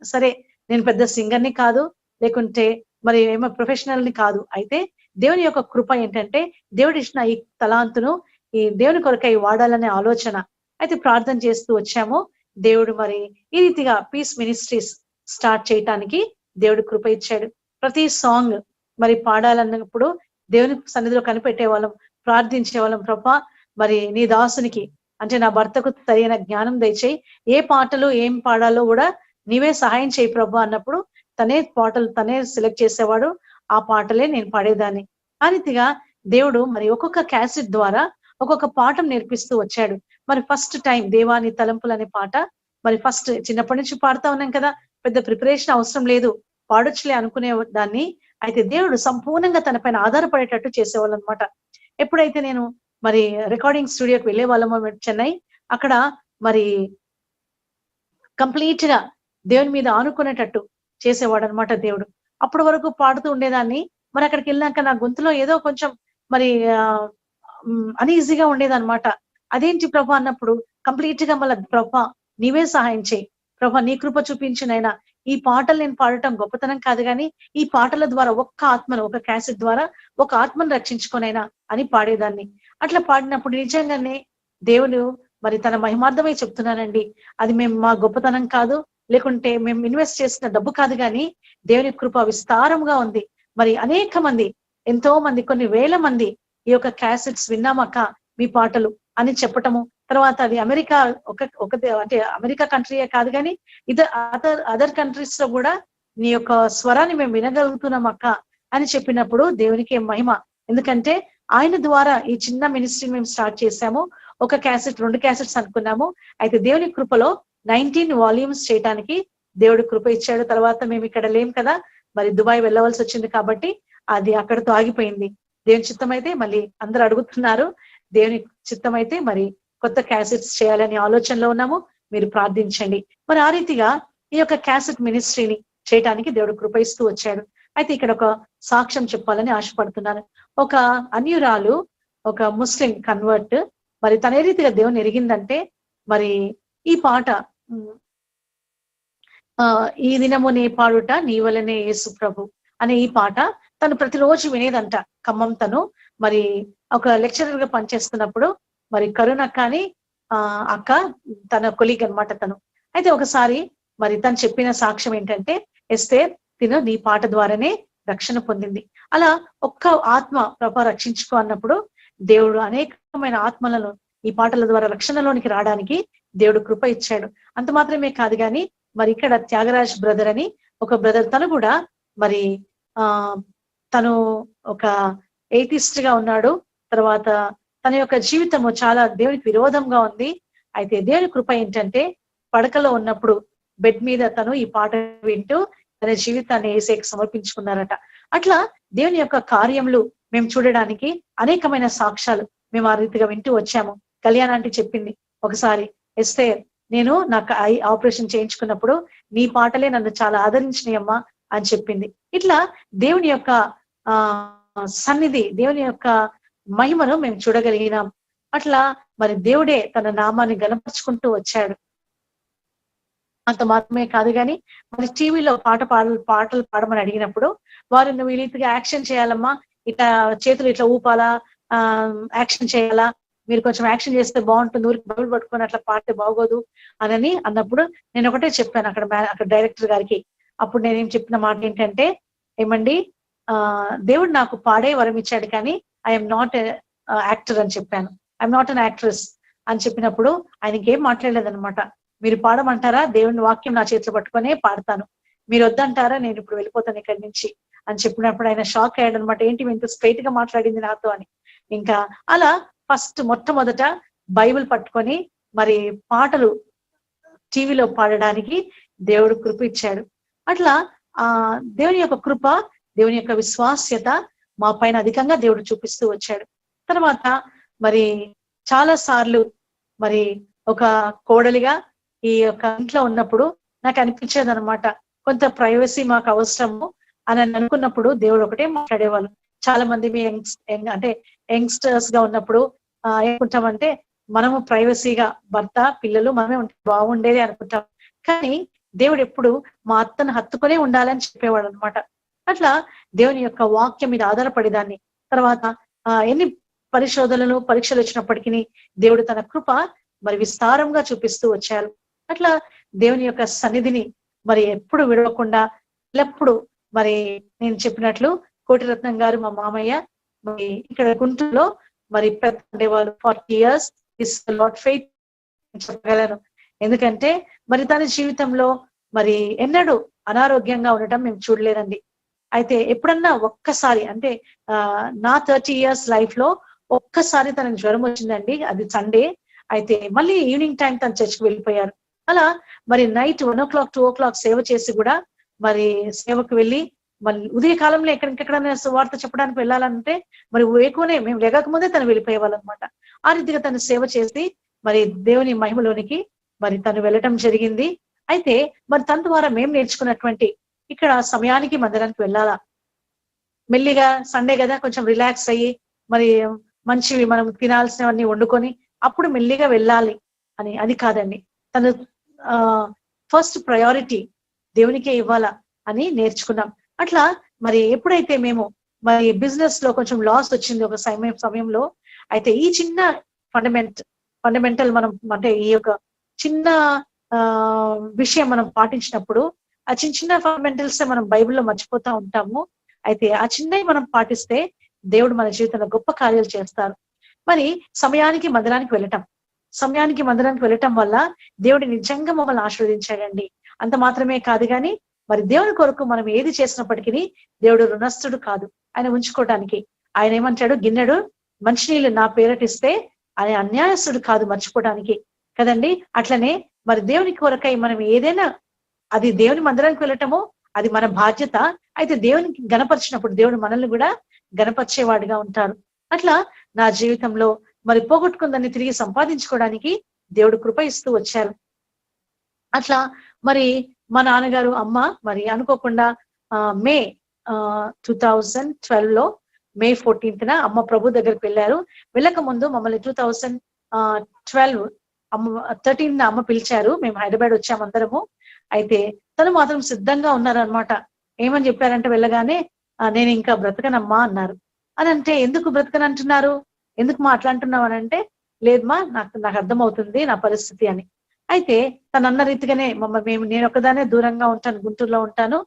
సరే నేను పెద్ద సింగర్ని కాదు, లేకుంటే మరి ఏమో ప్రొఫెషనల్ ని కాదు, అయితే దేవుని యొక్క కృప ఏంటంటే దేవుడు ఇచ్చిన ఈ తలాంతును ఈ దేవుని కొరకై వాడాలనే ఆలోచన. అయితే ప్రార్థన చేస్తూ వచ్చాము. దేవుడు మరి ఈ రీతిగా పీస్ మినిస్ట్రీస్ స్టార్ట్ చేయటానికి దేవుడు కృప ఇచ్చాడు. ప్రతి సాంగ్ మరి పాడాలన్నప్పుడు దేవుని సన్నిధిలో కనిపెట్టే వాళ్ళం, ప్రార్థించే వాళ్ళం, ప్రభా మరి నీ దాసునికి అంటే నా భర్తకు సరైన జ్ఞానం దయచేయి, ఏ పాటలు ఏం పాడాలో కూడా నీవే సహాయం చేయి ప్రభా అన్నప్పుడు తనే పాటలు తనే సెలెక్ట్ చేసేవాడు. ఆ పాటలే నేను పాడేదాన్ని. ఆ రీతిగా దేవుడు మరి ఒక్కొక్క క్యాసెట్ ద్వారా ఒక్కొక్క పాఠం నేర్పిస్తూ వచ్చాడు. మరి ఫస్ట్ టైం దేవాని తలంపులు అనే పాట మరి ఫస్ట్ చిన్నప్పటి నుంచి పాడుతా ఉన్నాం కదా! పెద్ద ప్రిపరేషన్ అవసరం లేదు. పాడొచ్చులే అనుకునే దాన్ని. అయితే దేవుడు సంపూర్ణంగా తన పైన ఆధారపడేటట్టు చేసేవాళ్ళనమాట. ఎప్పుడైతే నేను మరి రికార్డింగ్ స్టూడియోకి వెళ్ళేవాళ్ళమో చెన్నై, అక్కడ మరి కంప్లీట్‌గా దేవుని మీద ఆనుకునేటట్టు చేసేవాడనమాట దేవుడు. అప్పటి వరకు పాడుతూ ఉండేదాన్ని. మరి అక్కడికెళ్ళాక నా గొంతులో ఏదో కొంచెం మరి అన్‌ఈజీగా ఉండేదనమాట. అదేంటి ప్రభా అన్నప్పుడు కంప్లీట్‌గా మళ్ళా ప్రభా నీవే సహాయం చెయి. ప్రభా నీ కృప చూపించు నైనా. ఈ పాటలు నేను పాడటం గొప్పతనం కాదు గానీ, ఈ పాటల ద్వారా ఒక్క ఆత్మను ఒక క్యాసెట్ ద్వారా ఒక ఆత్మను రక్షించుకోనైనా అని పాడేదాన్ని. అట్లా పాడినప్పుడు నిజంగానే దేవుడు మరి తన మహిమార్థమే చెప్తున్నానండి. అది మేము మా గొప్పతనం కాదు. లేకుంటే మేము ఇన్వెస్ట్ చేసిన డబ్బు కాదు గానీ, దేవుని కృప విస్తారంగా ఉంది. మరి అనేక మంది, ఎంతో మంది, కొన్ని వేల మంది ఈ యొక్క క్యాసెట్స్ విన్నామక్క మీ పాటలు అని చెప్పటము. తర్వాత అది అమెరికా అంటే అమెరికా కంట్రీయే కాదు గానీ, అదర్ కంట్రీస్ లో గూడా నీ యొక్క స్వరాన్ని మేము వినగలుగుతున్నాం అక్క అని చెప్పినప్పుడు దేవునికే మహిమ. ఎందుకంటే ఆయన ద్వారా ఈ చిన్న మినిస్ట్రీ మేము స్టార్ట్ చేశాము. ఒక క్యాసెట్, 2 క్యాసెట్స్ అనుకున్నాము. అయితే దేవుని కృపలో 19 వాల్యూమ్స్ చేయటానికి దేవుడు కృప ఇచ్చాడు. తర్వాత మేము ఇక్కడ లేం కదా! మరి దుబాయ్ వెళ్ళవలసి వచ్చింది కాబట్టి అది అక్కడితో ఆగిపోయింది. దేవుని చిత్తమైతే మళ్ళీ అందరూ అడుగుతున్నారు. దేవుని చిత్తమైతే మరి కొత్త క్యాసెట్స్ చేయాలని ఆలోచనలో ఉన్నాము. మీరు ప్రార్థించండి. మరి ఆ రీతిగా ఈ యొక్క క్యాసెట్ మినిస్ట్రీని చేయటానికి దేవుడు కృప ఇస్తూ వచ్చాడు. అయితే ఇక్కడ ఒక సాక్ష్యం చెప్పాలని ఆశపడుతున్నాను. ఒక అన్యురాలు, ఒక ముస్లిం కన్వర్ట్ మరి తన ఏ రీతిగా దేవుని ఎరిగిందంటే, మరి ఈ పాట ఈ దినము నీ పాడుట నీ వలనే యేసు ప్రభు అనే ఈ పాట తను ప్రతిరోజు వినేదంట. ఖమ్మం తను మరి ఒక లెక్చరర్ గా పనిచేస్తున్నప్పుడు మరి కరుణక్క అని అక్క తన కొలీగ్ అనమాట తను. అయితే ఒకసారి మరి తను చెప్పిన సాక్ష్యం ఏంటంటే, ఎస్తేర్ తిను నీ పాట ద్వారానే రక్షణ పొందింది. అలా ఒక్క ఆత్మ ప్రభు రక్షించుకో అన్నప్పుడు దేవుడు అనేకమైన ఆత్మలను ఈ పాటల ద్వారా రక్షణలోనికి రావడానికి దేవుడు కృప ఇచ్చాడు. అంత మాత్రమే కాదు గాని మరి ఇక్కడ త్యాగరాజ్ బ్రదర్ అని ఒక బ్రదర్, తను కూడా మరి తను ఒక ఎయితిస్ట్ గా ఉన్నాడు. తర్వాత తన యొక్క జీవితము చాలా దేవునికి విరోధంగా ఉంది. అయితే దేవుని కృప ఏంటంటే, పడకలో ఉన్నప్పుడు బెడ్ మీద తను ఈ పాట వింటూ తన జీవితాన్ని యేసుకి సమర్పించుకున్నారట. అట్లా దేవుని యొక్క కార్యములు మేము చూడడానికి అనేకమైన సాక్ష్యాలు మేము ఆ రీతిగా వింటూ వచ్చాము. కళ్యాణ్ ఆంటీ చెప్పింది ఒకసారి, ఎస్తేర్ నేను నాకు ఐ ఆపరేషన్ చేయించుకున్నప్పుడు నీ పాటలే నన్ను చాలా ఆదరించినాయమ్మా అని చెప్పింది. ఇట్లా దేవుని యొక్క సన్నిధి, దేవుని యొక్క మహిమను మేము చూడగలిగినాం. అట్లా మరి దేవుడే తన నామాన్ని గణపరుచుకుంటూ వచ్చాడు. అంత మాత్రమే కాదు గాని మరి టీవీలో పాటలు పాడమని అడిగినప్పుడు వారు నువ్వు ఈ రీతిగా యాక్షన్ చేయాలమ్మా, ఇట్లా చేతులు ఇట్లా ఊపాలా, యాక్షన్ చేయాలా, మీరు కొంచెం యాక్షన్ చేస్తే బాగుంటుంది, ఊరికి బైబిల్ పట్టుకొని అట్లా పాడితే బాగోదు అని అన్నప్పుడు నేను ఒకటే చెప్పాను అక్కడ డైరెక్టర్ గారికి. అప్పుడు నేనేం చెప్పిన మాట ఏంటంటే, ఏమండి దేవుడు నాకు పాడే వరం ఇచ్చాడు కానీ ఐఎమ్ నాట్ యాక్టర్ అని చెప్పాను. ఐఎమ్ నాట్ అన్ యాక్ట్రెస్ అని చెప్పినప్పుడు ఆయనకి ఏం మాట్లాడలేదనమాట. మీరు పాడమంటారా, దేవుని వాక్యం నా చేతిలో పట్టుకొనే పాడతాను, మీరు వద్దంటారా, నేను ఇప్పుడు వెళ్ళిపోతాను ఇక్కడి నుంచి అని చెప్పినప్పుడు ఆయన షాక్ అయ్యాడు అనమాట. ఏంటి ఇంత స్ట్రైట్ గా మాట్లాడింది నాతో అని. ఇంకా అలా మొట్టమొదట బైబిల్ పట్టుకొని మరి పాటలు టీవీలో పాడడానికి దేవుడు కృప ఇచ్చాడు. అట్లా దేవుని యొక్క కృప, దేవుని యొక్క విశ్వాస్యత మా పైన అధికంగా దేవుడు చూపిస్తూ వచ్చాడు. తర్వాత మరి చాలా సార్లు మరి ఒక కోడలిగా ఈ యొక్క ఇంట్లో ఉన్నప్పుడు నాకు అనిపించేది అనమాట, కొంత ప్రైవసీ మాకు అవసరము అని అనుకున్నప్పుడు దేవుడు ఒకటే మాట్లాడేవాళ్ళు. చాలా మంది మీ అంటే యంగ్స్టర్స్ గా ఉన్నప్పుడు ఏమనుకుంటామంటే, మనము ప్రైవసీగా భర్త పిల్లలు మనమే ఉంటే బాగుండేది అనుకుంటాం. కానీ దేవుడు ఎప్పుడు మా అత్తను హత్తుకునే ఉండాలని చెప్పేవాడు అనమాట. అట్లా దేవుని యొక్క వాక్యం మీద ఆధారపడేదాన్ని. తర్వాత ఎన్ని పరిశోధనలు పరీక్షలు వచ్చినప్పటికీ దేవుడు తన కృప మరి విస్తారంగా చూపిస్తూ వచ్చారు. అట్లా దేవుని యొక్క సన్నిధిని మరి ఎప్పుడు విడవకుండా ఎల్లప్పుడు మరి నేను చెప్పినట్లు కోటిరత్నం గారు మా మామయ్య మరి ఇక్కడ గుంటూరులో మరి పెద్ద ఉండేవాళ్ళు 40 years ఇస్ లాట్ ఫెయిత్ చెప్పగలను. ఎందుకంటే మరి తన జీవితంలో మరి ఎన్నడూ అనారోగ్యంగా ఉండటం మేము చూడలేదండి. అయితే ఎప్పుడన్నా ఒక్కసారి అంటే నా 30 years లైఫ్ లో ఒక్కసారి తనకు జ్వరం వచ్చిందండి, అది సండే. అయితే మళ్ళీ ఈవినింగ్ టైం తను చర్చికి వెళ్ళిపోయారు. అలా మరి నైట్ 1 o'clock 2 o'clock సేవ చేసి కూడా మరి సేవకు వెళ్ళి మళ్ళీ ఉదయ కాలంలో ఎక్కడికెక్కడైనా సువార్త చెప్పడానికి వెళ్ళాలంటే మరి వేకువనే మేము లేగక ముందే తను వెళ్ళిపోయేవాళ్ళు అనమాట. ఆ రీతిగా తను సేవ చేసి మరి దేవుని మహిమలోనికి మరి తను వెళ్ళటం జరిగింది. అయితే మరి తన ద్వారా మేము నేర్చుకున్నటువంటి ఇక్కడ సమయానికి మందిరానికి వెళ్ళాలా, మెల్లిగా సండే కదా కొంచెం రిలాక్స్ అయ్యి మరి మంచివి మనం తినాల్సినవన్నీ వండుకొని అప్పుడు మెల్లిగా వెళ్ళాలి అని, అది కాదండి. తను ఫస్ట్ ప్రయారిటీ దేవునికే ఇవ్వాలా అని నేర్చుకున్నాం. అట్లా మరి ఎప్పుడైతే మేము మరి బిజినెస్ లో కొంచెం లాస్ వచ్చింది ఒక సమయంలో, అయితే ఈ చిన్న ఫండమెంటల్ మనం అంటే ఈ యొక్క చిన్న విషయం మనం పాటించినప్పుడు ఆ చిన్న చిన్న ఫండమెంటల్స్ మనం బైబిల్లో మర్చిపోతా ఉంటాము. అయితే ఆ చిన్నవి మనం పాటిస్తే దేవుడు మన జీవితంలో గొప్ప కార్యాలు చేస్తారు. మరి సమయానికి మందిరానికి వెళ్ళటం వల్ల దేవుడు నిజంగా మమ్మల్ని ఆశీర్వదించాడండి. అంత మాత్రమే కాదు కానీ మరి దేవుని కొరకు మనం ఏది చేసినప్పటికీ దేవుడు రుణస్థుడు కాదు. ఆయన ఉంచుకోవడానికి ఆయన ఏమంటాడు, గిన్నెడు మంచినీళ్ళు నా పేరటిస్తే ఆయన అన్యాయస్తుడు కాదు మర్చిపోవడానికి కదండి. అట్లనే మరి దేవుని కొరకై మనం ఏదైనా, అది దేవుని మందిరానికి వెళ్ళటము అది మన బాధ్యత. అయితే దేవునికి గణపరిచినప్పుడు దేవుడు మనల్ని కూడా గణపరిచేవాడిగా ఉంటారు. అట్లా నా జీవితంలో మరి పోగొట్టుకుందని తిరిగి సంపాదించుకోవడానికి దేవుడు కృప ఇస్తూ వచ్చారు. అట్లా మరి మా నాన్నగారు అమ్మ మరి అనుకోకుండా మే 2012 మే 14th అమ్మ ప్రభు దగ్గరికి వెళ్ళారు. వెళ్ళక ముందు మమ్మల్ని 2012 13 అమ్మ పిలిచారు. మేము హైదరాబాద్ వచ్చాము అందరము. అయితే తను మాత్రం సిద్ధంగా ఉన్నారనమాట. ఏమని చెప్పారంటే వెళ్ళగానే నేను ఇంకా బ్రతకనమ్మా అన్నారు. అని అంటే ఎందుకు బ్రతకనంటున్నారు, ఎందుకు మాట్లాడుతున్నావు అని అంటే, లేదమ్మా నాకు అర్థమవుతుంది నా పరిస్థితి అని. అయితే తను అన్న రీతిగానే నేను ఒక్కదానే దూరంగా ఉంటాను, గుంటూరులో ఉంటాను.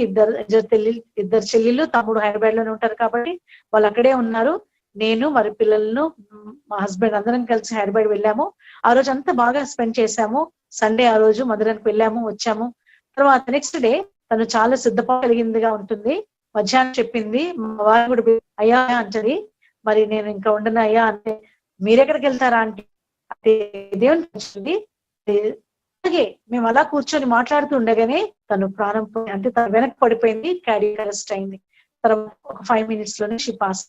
ఇద్దరు చెల్లెళ్ళు తమ్ముడు హైదరాబాద్ లోనే ఉంటారు కాబట్టి వాళ్ళు అక్కడే ఉన్నారు. నేను మరి పిల్లలను మా హస్బెండ్ అందరం కలిసి హైదరాబాద్ వెళ్ళాము. ఆ రోజు అంతా బాగా స్పెండ్ చేశాము. సండే ఆ రోజు మందిరానికి వెళ్ళాము, వచ్చాము. తర్వాత నెక్స్ట్ డే తను చాలా సిద్ధపడగలిగిందిగా ఉంటుంది. మధ్యాహ్నం చెప్పింది, మా వారు కూడా అయ్యా అంటది, మరి నేను ఇంకా ఉండను అయ్యా అంటే, మీరెక్కడికి వెళ్తారా అంటే దేవుని వచ్చింది. అలాగే మేము అలా కూర్చొని మాట్లాడుతూ ఉండగానే తను ప్రాణం అంటే తను వెనక్కి పడిపోయింది, కార్డియాక్ అరెస్ట్ అయింది. తర్వాత ఒక 5 minutes లోనే షీ పాస్.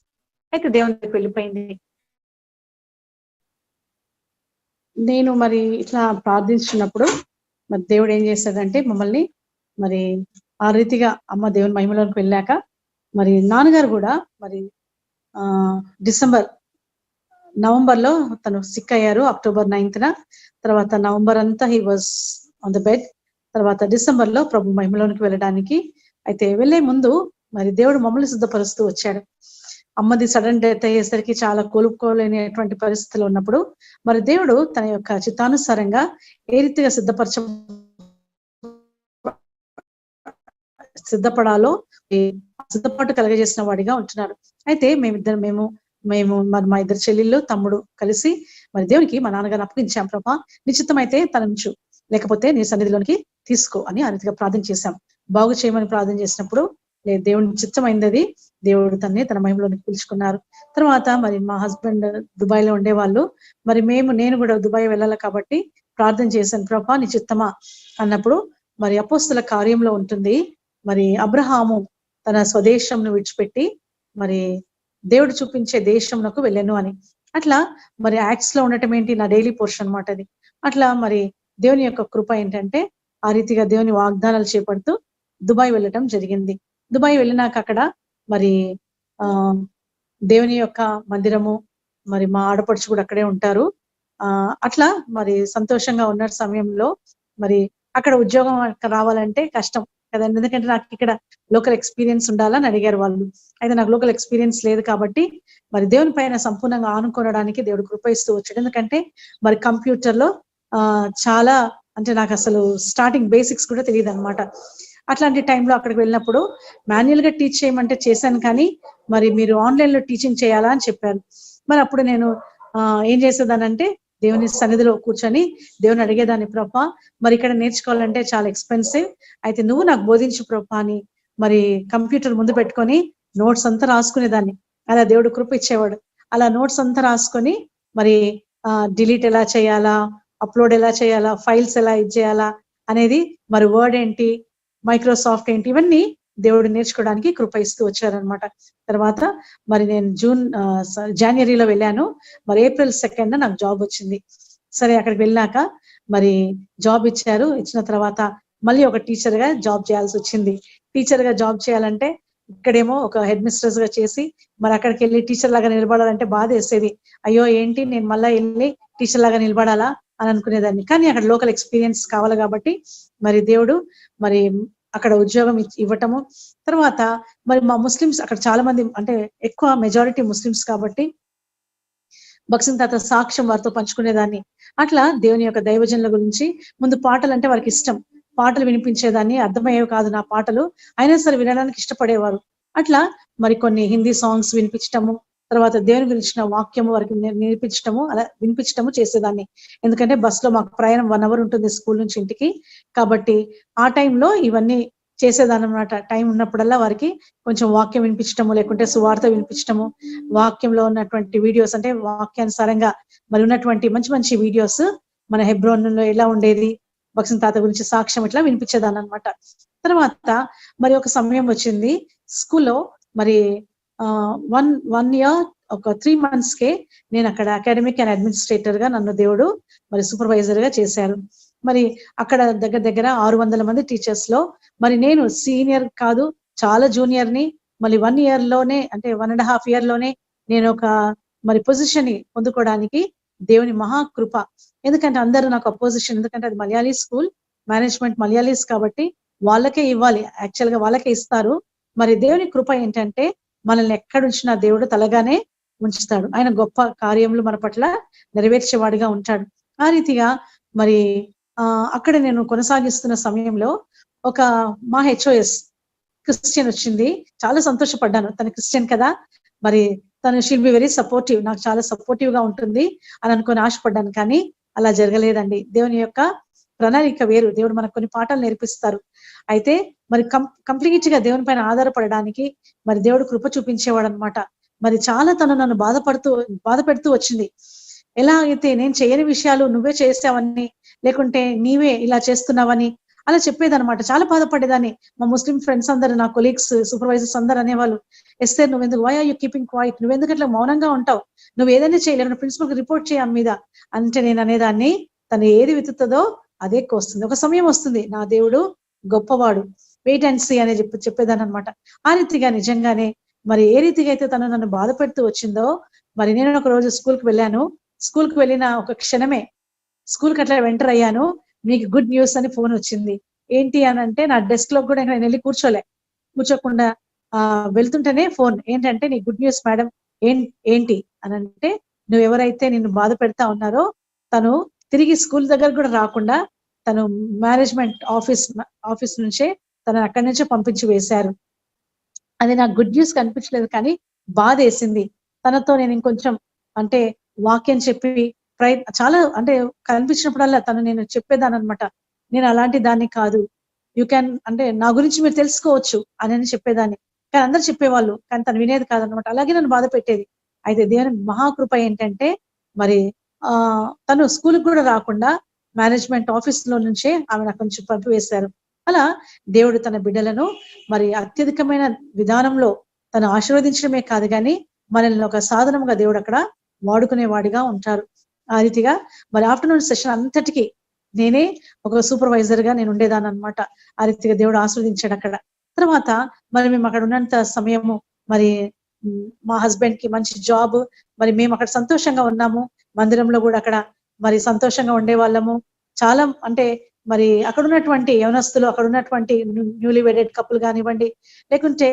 అయితే దేవుని దగ్గరికి వెళ్ళిపోయింది. నేను మరి ఇట్లా ప్రార్థించినప్పుడు మరి దేవుడు ఏం చేశాడంటే మమ్మల్ని మరి ఆ రీతిగా అమ్మ దేవుని మహిమలోకి వెళ్ళాక మరి నాన్నగారు కూడా మరి నవంబర్ లో తను సిక్ అయ్యారు. October 9th తర్వాత నవంబర్ అంతా he was on the bed. తర్వాత డిసెంబర్ లో ప్రభు మహిమలోనికి వెళ్ళడానికి అయితే వెళ్లే ముందు మరి దేవుడు మమ్మల్ని సిద్ధపరుస్తూ వచ్చాడు. అమ్మది సడన్ డెత్ అయ్యేసరికి చాలా కోలుకోలేనటువంటి పరిస్థితులు ఉన్నప్పుడు మరి దేవుడు తన యొక్క చిత్తానుసారంగా ఏ రీతిగా సిద్ధపడాలో సిద్ధపాటు కలగజేసిన వాడిగా ఉంటున్నాడు. అయితే మేము మరి మా ఇద్దరు చెల్లెళ్ళు తమ్ముడు కలిసి మరి దేవునికి మా నాన్నగారిని అప్పగించాం. ప్రభా నిశ్చితమైతే తన నుంచి లేకపోతే నీ సన్నిధిలోనికి తీసుకో అని ఆ రీతిగా ప్రార్థన చేశాం. బాగు చేయమని ప్రార్థన చేసినప్పుడు దేవుని చిత్తమైంది అది. దేవుడు తన మహిమలోనికి పిలుచుకున్నారు. తర్వాత మరి మా హస్బెండ్ దుబాయ్ లో ఉండేవాళ్ళు. మరి నేను కూడా దుబాయ్ వెళ్ళాలి కాబట్టి ప్రార్థన చేశాను, ప్రభా నీ చిత్తమా అన్నప్పుడు మరి అపోస్తల కార్యంలో ఉంటుంది, మరి అబ్రహాము తన స్వదేశంను విడిచిపెట్టి మరి దేవుడు చూపించే దేశంలోకి వెళ్ళాను అని. అట్లా మరి యాక్ట్స్ లో ఉండటం ఏంటి, నా డైలీ పోర్షన్ అనమాట అది. అట్లా మరి దేవుని యొక్క కృప ఏంటంటే ఆ రీతిగా దేవుని వాగ్దానాలు చేపడుతూ దుబాయ్ వెళ్ళటం జరిగింది. దుబాయ్ వెళ్ళినాక అక్కడ మరి దేవుని యొక్క మందిరము, మరి మా ఆడపడుచు కూడా అక్కడే ఉంటారు. అట్లా మరి సంతోషంగా ఉన్న సమయంలో మరి అక్కడ ఉద్యోగం రావాలంటే కష్టం కదండి, ఎందుకంటే నాకు ఇక్కడ లోకల్ ఎక్స్పీరియన్స్ ఉండాలని అడిగారు వాళ్ళు. అయితే నాకు లోకల్ ఎక్స్పీరియన్స్ లేదు కాబట్టి మరి దేవుని పైన సంపూర్ణంగా ఆనుకోవడానికి దేవుడు కృప ఇస్తూ వచ్చాడు. ఎందుకంటే మరి కంప్యూటర్ లో చాలా అంటే నాకు అసలు స్టార్టింగ్ బేసిక్స్ కూడా తెలియదు అనమాట. అట్లాంటి టైంలో అక్కడికి వెళ్ళినప్పుడు మాన్యువల్ గా టీచ్ చేయమంటే చేశాను, కానీ మరి మీరు ఆన్లైన్ లో టీచింగ్ చేయాలా అని చెప్పారు. మరి అప్పుడు నేను ఏం చేసేదానంటే దేవుని సన్నిధిలో కూర్చొని దేవుని అడిగేదాన్ని, ప్రభా మరి ఇక్కడ నేర్చుకోవాలంటే చాలా ఎక్స్పెన్సివ్, అయితే నువ్వు నాకు బోధించు ప్రభా అని మరి కంప్యూటర్ ముందు పెట్టుకొని నోట్స్ అంతా రాసుకునేదాన్ని. అలా దేవుడు కృప ఇచ్చేవాడు. అలా నోట్స్ అంతా రాసుకొని మరి డిలీట్ ఎలా చేయాలా, అప్లోడ్ ఎలా చేయాలా, ఫైల్స్ ఎలా ఇచ్చేయాలా అనేది, మరి వర్డ్ ఏంటి, మైక్రోసాఫ్ట్ ఏంటి, ఇవన్నీ దేవుడు నేర్చుకోవడానికి కృప ఇస్తూ వచ్చారనమాట. తర్వాత మరి నేను జనవరిలో వెళ్ళాను. మరి ఏప్రిల్ 2 నాకు జాబ్ వచ్చింది. సరే అక్కడికి వెళ్ళాక మరి జాబ్ ఇచ్చారు. ఇచ్చిన తర్వాత మళ్ళీ ఒక టీచర్ గా జాబ్ చేయాల్సి వచ్చింది. టీచర్ గా జాబ్ చేయాలంటే ఇక్కడేమో ఒక హెడ్ మిస్ట్రెస్ గా చేసి మరి అక్కడికి వెళ్ళి టీచర్ లాగా నిలబడాలంటే బాధ వేసేది. అయ్యో ఏంటి నేను మళ్ళీ వెళ్ళి టీచర్ లాగా నిలబడాలా అని అనుకునేదాన్ని. కానీ అక్కడ లోకల్ ఎక్స్పీరియన్స్ కావాలి కాబట్టి మరి దేవుడు మరి అక్కడ ఉద్యోగం ఇవ్వటము. తర్వాత మరి మా ముస్లిమ్స్ అక్కడ చాలా మంది, అంటే ఎక్కువ మెజారిటీ ముస్లిమ్స్ కాబట్టి భక్సింగ్ తాత సాక్ష్యం వారితో పంచుకునేదాన్ని. అట్లా దేవుని యొక్క దైవజనుల గురించి ముందు పాటలు అంటే వారికి ఇష్టం. పాటలు వినిపించేదాన్ని. అర్థమయ్యేవి కాదు నా పాటలు, అయినా సరే వినడానికి ఇష్టపడేవారు. అట్లా మరి కొన్ని హిందీ సాంగ్స్ వినిపించటము, తర్వాత దేవుని గురించిన వాక్యము వారికి నేర్పించటము, అలా వినిపించటము చేసేదాన్ని. ఎందుకంటే బస్ లో మాకు ప్రయాణం 1 hour ఉంటుంది స్కూల్ నుంచి ఇంటికి. కాబట్టి ఆ టైంలో ఇవన్నీ చేసేదాన్ని అనమాట. టైం ఉన్నప్పుడల్లా వారికి కొంచెం వాక్యం వినిపించటము, లేకుంటే సువార్త వినిపించటము, వాక్యంలో ఉన్నటువంటి వీడియోస్ అంటే వాక్యానుసారంగా మరి ఉన్నటువంటి మంచి మంచి వీడియోస్ మన హెబ్రోన్ లో ఎలా ఉండేది, భక్సింగ్ తాత గురించి సాక్ష్యం ఇట్లా వినిపించేదాన్ని అనమాట. తర్వాత మరి ఒక సమయం వచ్చింది స్కూల్లో, మరి వన్ ఇయర్ ఒక 3 months కే నేను అక్కడ అకాడమిక్ అండ్ అడ్మినిస్ట్రేటర్ గా నన్ను దేవుడు మరి సూపర్వైజర్ గా చేశారు. మరి అక్కడ దగ్గర 600 మంది టీచర్స్ లో మరి నేను సీనియర్ కాదు, చాలా జూనియర్ ని. మళ్ళీ 1 year లోనే, అంటే 1.5 year లోనే నేను ఒక మరి పొజిషన్ ని పొందుకోవడానికి దేవుని మహాకృప. ఎందుకంటే అందరూ నాకు అపోజిషన్, ఎందుకంటే అది మలయాళీ స్కూల్, మేనేజ్మెంట్ మలయాళీస్ కాబట్టి వాళ్ళకే ఇవ్వాలి, యాక్చువల్ గా వాళ్ళకే ఇస్తారు. మరి దేవుని కృప ఏంటంటే మనల్ని ఎక్కడుంచినా దేవుడు తలగానే ఉంచుతాడు. ఆయన గొప్ప కార్యములు మన పట్ల నెరవేర్చేవాడిగా ఉంటాడు. ఆ రీతిగా మరి అక్కడ నేను కొనసాగిస్తున్న సమయంలో ఒక మా హెచ్ఓఎస్ క్రిస్టియన్ వచ్చింది. చాలా సంతోషపడ్డాను. తన క్రిస్టియన్ కదా, మరి తను షీల్ బి వెరీ సపోర్టివ్, నాకు చాలా సపోర్టివ్ గా ఉంటుంది అని అనుకుని ఆశపడ్డాను. కానీ అలా జరగలేదండి. దేవుని యొక్క ప్రణాళిక వేరు. దేవుడు మనకు కొన్ని పాఠాలు నేర్పిస్తారు. అయితే మరి కంప్లీట్ గా దేవుని పైన ఆధారపడడానికి మరి దేవుడు కృప చూపించేవాడు అనమాట. మరి చాలా తను నన్ను బాధ పెడుతూ వచ్చింది. ఎలా అయితే నేను చేయని విషయాలు నువ్వే చేసావని, లేకుంటే నీవే ఇలా చేస్తున్నావని అలా చెప్పేదనమాట. చాలా బాధపడేదాన్ని. మా ముస్లిం ఫ్రెండ్స్ అందరు, నా కొలీగ్స్, సూపర్వైజర్స్ అందరు అనేవాళ్ళు, ఎస్తే నువ్వెందుకు, why are you keeping quiet, నువ్వెందుకు అట్లా మౌనంగా ఉంటావు, నువ్వు ఏదైనా చేయలేవు, ప్రిన్సిపల్ కి రిపోర్ట్ చేయ మీద అంటే నేను అనేదాన్ని, తను ఏది విత్తుతుందో అదే కోస్తుంది. ఒక సమయం వస్తుంది, నా దేవుడు గొప్పవాడు, వెయిట్ అండ్ సీ అని చెప్పేదాన్ని అనమాట. ఆ రీతిగా నిజంగానే మరి ఏ రీతిగా అయితే తను నన్ను బాధ పెడుతూ వచ్చిందో, మరి నేను ఒక రోజు స్కూల్కి వెళ్ళాను. స్కూల్కి వెళ్ళిన ఒక క్షణమే స్కూల్కి అట్లా ఎంటర్ అయ్యాను. మీకు గుడ్ న్యూస్ అని ఫోన్ వచ్చింది. ఏంటి అని అంటే, నా డెస్క్ లో కూడా నేను వెళ్ళి కూర్చోకుండా వెళ్తుంటేనే ఫోన్, ఏంటంటే నీ గుడ్ న్యూస్ మేడం, ఏంటి అని అంటే, నువ్వు ఎవరైతే నిన్ను బాధ పెడతా ఉన్నారో తను తిరిగి స్కూల్ దగ్గర కూడా రాకుండా తను మేనేజ్మెంట్ ఆఫీస్ నుంచే తను అక్కడి నుంచే పంపించి వేశారు. అది నాకు గుడ్ న్యూస్ కనిపించలేదు, కానీ బాధ వేసింది. తనతో నేను ఇంకొంచెం అంటే వాక్యం చెప్పి చాలా అంటే కనిపించినప్పుడల్లా నేను చెప్పేదాన్ని అనమాట. నేను అలాంటి దాన్ని కాదు, యూ క్యాన్ అంటే నా గురించి మీరు తెలుసుకోవచ్చు అని చెప్పేదాన్ని. కానీ అందరు చెప్పేవాళ్ళు, కానీ తను వినేది కాదనమాట. అలాగే నన్ను బాధ పెట్టేది. అయితే దేవుని మహాకృప ఏంటంటే మరి తను స్కూల్కి కూడా రాకుండా మేనేజ్మెంట్ ఆఫీస్ లో నుంచే ఆమె నాకు కొంచెం పంపివేశారు. అలా దేవుడు తన బిడ్డలను మరి అత్యధికమైన విధానంలో తను ఆశీర్వదించడమే కాదు, కానీ మనల్ని ఒక సాధనంగా దేవుడు అక్కడ వాడుకునేవాడిగా ఉంటారు. ఆ రీతిగా మరి ఆఫ్టర్నూన్ సెషన్ అంతటికి నేనే ఒక సూపర్వైజర్ గా నేను ఉండేదాన్ని అనమాట. ఆ రీతిగా దేవుడు ఆస్వాదించాడు అక్కడ. తర్వాత మరి మేము అక్కడ ఉన్నంత సమయము మరి మా హస్బెండ్ కి మంచి జాబ్, మరి మేము అక్కడ సంతోషంగా ఉన్నాము. మందిరంలో కూడా అక్కడ మరి సంతోషంగా ఉండే వాళ్ళము. చాలా అంటే మరి అక్కడ ఉన్నటువంటి యవనస్తులు, అక్కడ ఉన్నటువంటి న్యూలీ వెడెడ్ కపుల్ కానివ్వండి, లేకుంటే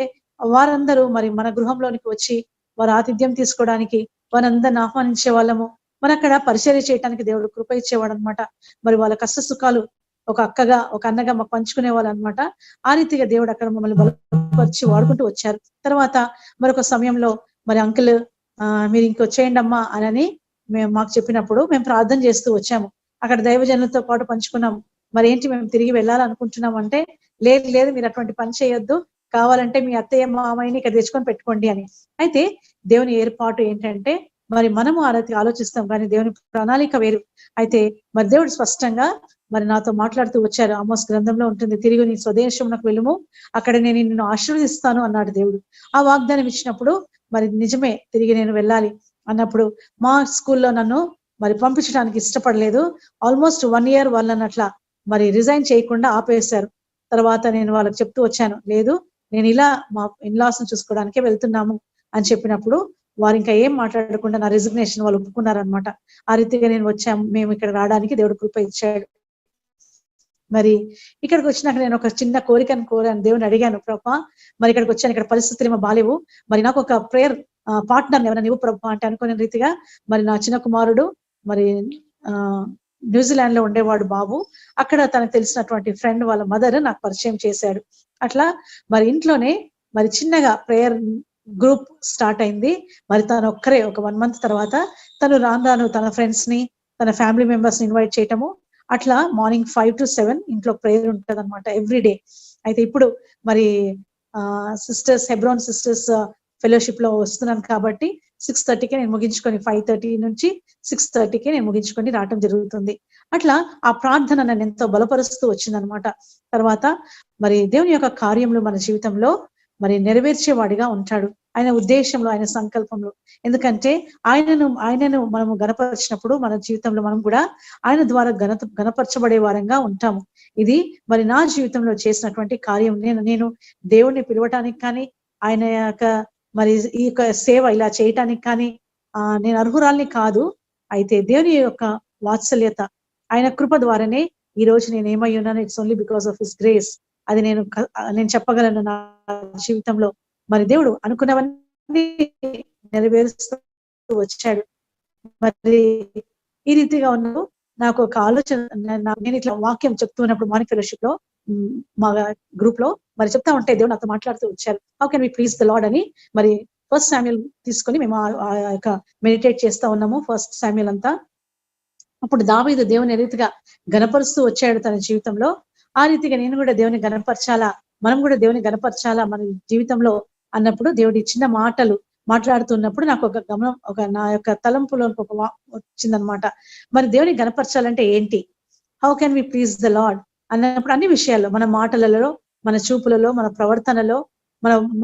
వారందరూ మరి మన గృహంలోనికి వచ్చి వారు ఆతిథ్యం తీసుకోవడానికి వారందరిని ఆహ్వానించే వాళ్ళము. మన అక్కడ పరిచర్య చేయడానికి దేవుడు కృప ఇచ్చేవాడు అనమాట. మరి వాళ్ళ కష్ట సుఖాలు ఒక అక్కగా ఒక అన్నగా మాకు పంచుకునే వాళ్ళు అనమాట. ఆ రీతిగా దేవుడు అక్కడ మమ్మల్ని బలపరిచి వాడుకుంటూ వచ్చారు. తర్వాత మరొక సమయంలో మరి అంకుల్ మీరు ఇంకొచ్చేయండి అమ్మా అని మాకు చెప్పినప్పుడు మేము ప్రార్థన చేస్తూ వచ్చాము. అక్కడ దైవజనులతో పాటు పంచుకున్నాము. మరి ఏంటి మేము తిరిగి వెళ్ళాలనుకుంటున్నాం అంటే, లేదు మీరు అటువంటి పని చేయొద్దు, కావాలంటే మీ అత్తయ్య మామయ్యని ఇక్కడ తెచ్చుకొని పెట్టుకోండి అని. అయితే దేవుని ఏర్పాటు ఏంటంటే మరి మనము ఆ రీతిగా ఆలోచిస్తాం, కానీ దేవుని ప్రణాళిక వేరు. అయితే మరి దేవుడు స్పష్టంగా మరి నాతో మాట్లాడుతూ వచ్చారు. ఆమోస్ గ్రంథంలో ఉంటుంది, తిరిగి నీ స్వదేశమునకు వెళ్ళుము, అక్కడ నేను నిన్ను ఆశీర్వదిస్తాను అన్నాడు దేవుడు. ఆ వాగ్దానం ఇచ్చినప్పుడు మరి నిజమే, తిరిగి నేను వెళ్ళాలి అన్నప్పుడు మా స్కూల్లో నన్ను మరి పంపించడానికి ఇష్టపడలేదు. ఆల్మోస్ట్ 1 year వాళ్ళని అట్లా మరి రిజైన్ చేయకుండా ఆపేశారు. తర్వాత నేను వాళ్ళకి చెప్తూ వచ్చాను, లేదు నేను ఇలా మా ఇన్లాస్ ని చూసుకోవడానికే వెళ్తున్నాము అని చెప్పినప్పుడు వారు ఇంకా ఏం మాట్లాడకుండా నా రిజిగ్నేషన్ వాళ్ళు ఒప్పుకున్నారనమాట. ఆ రీతిగా నేను వచ్చాము, మేము ఇక్కడ రావడానికి దేవుడు కృప ఇచ్చాడు. మరి ఇక్కడికి వచ్చినాక నేను ఒక చిన్న కోరికను కోరాను, దేవుని అడిగాను, ప్రభా మరి ఇక్కడికి వచ్చాను, ఇక్కడ పరిస్థితులు ఏమో బాలేవు, మరి నాకు ఒక ప్రేయర్ పార్ట్నర్ ఎవరైనా నీవు ప్రభా అంటే అనుకునే రీతిగా మరి నా చిన్న కుమారుడు మరి న్యూజిలాండ్ లో ఉండేవాడు బాబు, అక్కడ తనకు తెలిసినటువంటి ఫ్రెండ్ వాళ్ళ మదర్ నాకు పరిచయం చేశాడు. అట్లా మరి ఇంట్లోనే మరి చిన్నగా ప్రేయర్ గ్రూప్ స్టార్ట్ అయింది. మరి తను ఒక్కరే ఒక 1 month తర్వాత తను రాను తన ఫ్రెండ్స్ ని తన ఫ్యామిలీ మెంబర్స్ ని ఇన్వైట్ చేయటము, అట్లా మార్నింగ్ 5 to 7 ఇంట్లో ప్రేయర్ ఉంటుంది అనమాట ఎవ్రీ డే. అయితే ఇప్పుడు మరి సిస్టర్స్ హెబ్రోన్ సిస్టర్స్ ఫెలోషిప్ లో వస్తున్నాను కాబట్టి 6:30కి నేను ముగించుకొని 5:30 నుంచి 6:30కి నేను ముగించుకొని రావటం జరుగుతుంది. అట్లా ఆ ప్రార్థన నన్ను ఎంతో బలపరుస్తూ వచ్చిందనమాట. తర్వాత మరి దేవుని యొక్క కార్యములు మన జీవితంలో మరి నెరవేర్చేవాడిగా ఉంటాడు, ఆయన ఉద్దేశంలో, ఆయన సంకల్పంలో. ఎందుకంటే ఆయనను మనము గణపరిచినప్పుడు మన జీవితంలో మనం కూడా ఆయన ద్వారా గణపరచబడే వారంగా ఉంటాము. ఇది మరి నా జీవితంలో చేసినటువంటి కార్యం. నేను దేవుణ్ణి పిలవటానికి కానీ ఆయన యొక్క మరి ఈ యొక్క సేవ ఇలా చేయటానికి కానీ నేను అర్హురాల్ని కాదు. అయితే దేవుని యొక్క వాత్సల్యత, ఆయన కృప ద్వారానే ఈ రోజు నేను ఏమై ఉన్నాను. It's only because of his grace. అది నేను చెప్పగలను నా జీవితంలో. మరి దేవుడు అనుకున్నవన్నీ నెరవేరుస్తూ వచ్చాడు. మరి ఈ రీతిగా ఉన్నప్పుడు నాకు ఒక ఆలోచన, నేను ఇట్లా వాక్యం చెప్తున్నప్పుడు మార్నింగ్ ఫెలోషిప్ లో మా గ్రూప్ లో మరి చెప్తా ఉంటే దేవుడు నాతో మాట్లాడుతూ వచ్చారు, how can we please the lord అని. మరి 1 Samuel తీసుకొని మేము ఆ యొక్క మెడిటేట్ చేస్తా ఉన్నాము, 1 Samuel అంతా. అప్పుడు దావీదు దేవుని రీతిగా గణపరుస్తూ వచ్చాడు తన జీవితంలో. ఆ రీతిగా నేను కూడా దేవుని గణపరచాలా, మనం కూడా దేవుని గణపరచాలా మన జీవితంలో అన్నప్పుడు దేవుడి చిన్న మాటలు మాట్లాడుతున్నప్పుడు నాకు ఒక గమనం, నా యొక్క తలంపులో ఒక వచ్చిందనమాట. మరి దేవుని గణపరచాలంటే ఏంటి, how can we please the lord అన్నప్పుడు అన్ని విషయాల్లో, మన మాటలలో, మన చూపులలో, మన ప్రవర్తనలో,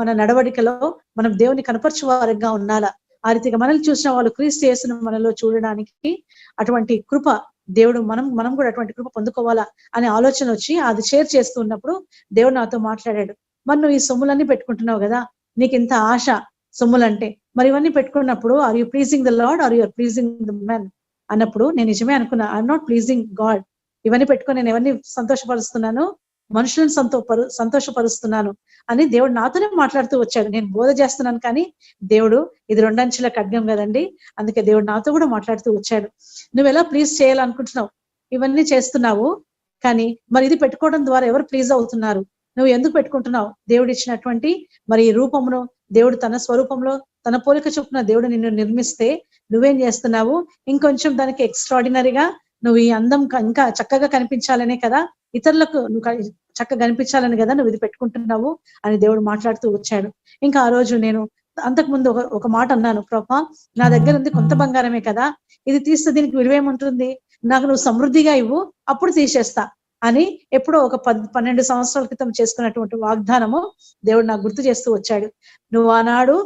మన నడవడికలో మనం దేవుని కనపరచు వారంగా ఉండాలా. ఆ రీతిగా మనల్ని చూసిన వాళ్ళు క్రీస్తు యేసును మనలో చూడడానికి అటువంటి కృప దేవుడు మనం కూడా అటువంటి కృప పొందుకోవాలా అనే ఆలోచన వచ్చి అది షేర్ చేస్తున్నప్పుడు దేవుడు నాతో మాట్లాడాడు. మరి నువ్వు ఈ సొమ్ములన్నీ పెట్టుకుంటున్నావు కదా, నీకు ఇంత ఆశ సొమ్ములంటే, మరి ఇవన్నీ పెట్టుకున్నప్పుడు are you pleasing the lord are you are pleasing the men అన్నప్పుడు నేను నిజమే అనుకున్నా, ఐఎమ్ నాట్ ప్లీజింగ్ గాడ్. ఇవన్నీ పెట్టుకొని నేను ఎవరిని సంతోషపరుస్తున్నాను, మనుషులను సంతోషపరుస్తున్నాను అని దేవుడు నాతోనే మాట్లాడుతూ వచ్చాడు. నేను బోధ చేస్తున్నాను కానీ దేవుడు, ఇది 2 అంచెల ఖడ్గం కదండి, అందుకే దేవుడు నాతో కూడా మాట్లాడుతూ వచ్చాడు. నువ్వు ఎలా ప్లీజ్ చేయాలనుకుంటున్నావు, ఇవన్నీ చేస్తున్నావు, కానీ మరి ఇది పెట్టుకోవడం ద్వారా ఎవరు ప్లీజ్ అవుతున్నారు, నువ్వు ఎందుకు పెట్టుకుంటున్నావు? దేవుడు ఇచ్చినటువంటి మరి రూపమును, దేవుడు తన స్వరూపంలో తన పోలిక చొప్పున దేవుడు నిన్ను నిర్మిస్తే నువ్వేం చేస్తున్నావు, ఇంకొంచెం దానికి ఎక్స్ట్రాడినరీగా నువ్వు ఈ అందం ఇంకా చక్కగా కనిపించాలనే కదా, ఇతరులకు నువ్వు చక్కగా కనిపించాలని కదా నువ్వు ఇది పెట్టుకుంటున్నావు అని దేవుడు మాట్లాడుతూ వచ్చాడు. ఇంకా ఆ రోజు నేను అంతకుముందు ఒక మాట అన్నాను, ప్రభా నా దగ్గర ఉంది కొంత బంగారమే కదా, ఇది తీస్తే దీనికి విలువేముంటుంది, నాకు నువ్వు సమృద్ధిగా ఇవ్వు అప్పుడు తీసేస్తా అని ఎప్పుడో ఒక 12 సంవత్సరాల క్రితం చేసుకున్నటువంటి వాగ్దానము దేవుడు నాకు గుర్తు చేస్తూ వచ్చాడు. నువ్వు ఆనాడు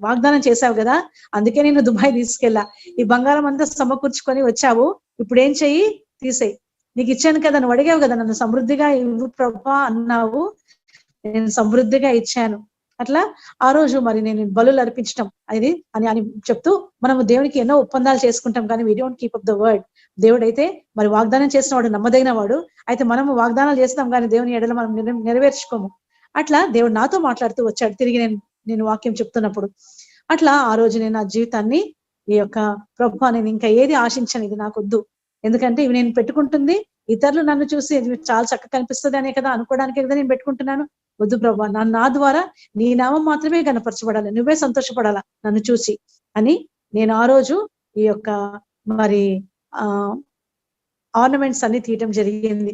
వాగ్దానం చేశావు కదా, అందుకే నేను దుబాయ్ తీసుకెళ్ళా, ఈ బంగారం అంతా సమకూర్చుకొని వచ్చావు, ఇప్పుడు ఏం చెయ్యి, తీసేయి, నీకు ఇచ్చాను కదా, నువ్వు అడిగావు కదా నన్ను సమృద్ధిగా ఇవ్వు ప్రభా అన్నావు, నేను సమృద్ధిగా ఇచ్చాను. అట్లా ఆ రోజు మరి నేను బలులు అర్పించడం అది అని చెప్తూ, మనము దేవునికి ఎన్నో ఒప్పందాలు చేసుకుంటాం కానీ we don't keep up the word. దేవుడు అయితే మరి వాగ్దానం చేసిన వాడు నమ్మదగిన వాడు. అయితే మనము వాగ్దానాలు చేస్తాం కానీ దేవుని ఎడల మనం నెరవేర్చుకోము. అట్లా దేవుడు నాతో మాట్లాడుతూ వచ్చాడు తిరిగి నేను వాక్యం చెప్తున్నప్పుడు. అట్లా ఆ రోజు నేను నా జీవితాన్ని ఈ యొక్క ప్రభు నేను ఇంకా ఏది ఆశించను, ఇది నాకొద్దు, ఎందుకంటే ఇవి నేను పెట్టుకుంటుంది ఇతరులు నన్ను చూసి చాలా చక్కగా కనిపిస్తుంది అనే కదా అనుకోవడానికి కదా నేను పెట్టుకుంటున్నాను. వద్దు ప్రభా, నా ద్వారా నీ నామం మాత్రమే కనపరచబడాలి, నువ్వే సంతోషపడాలా నన్ను చూసి అని నేను ఆ రోజు ఈ యొక్క మరి ఆర్నమెంట్స్ అన్ని తీయటం జరిగింది.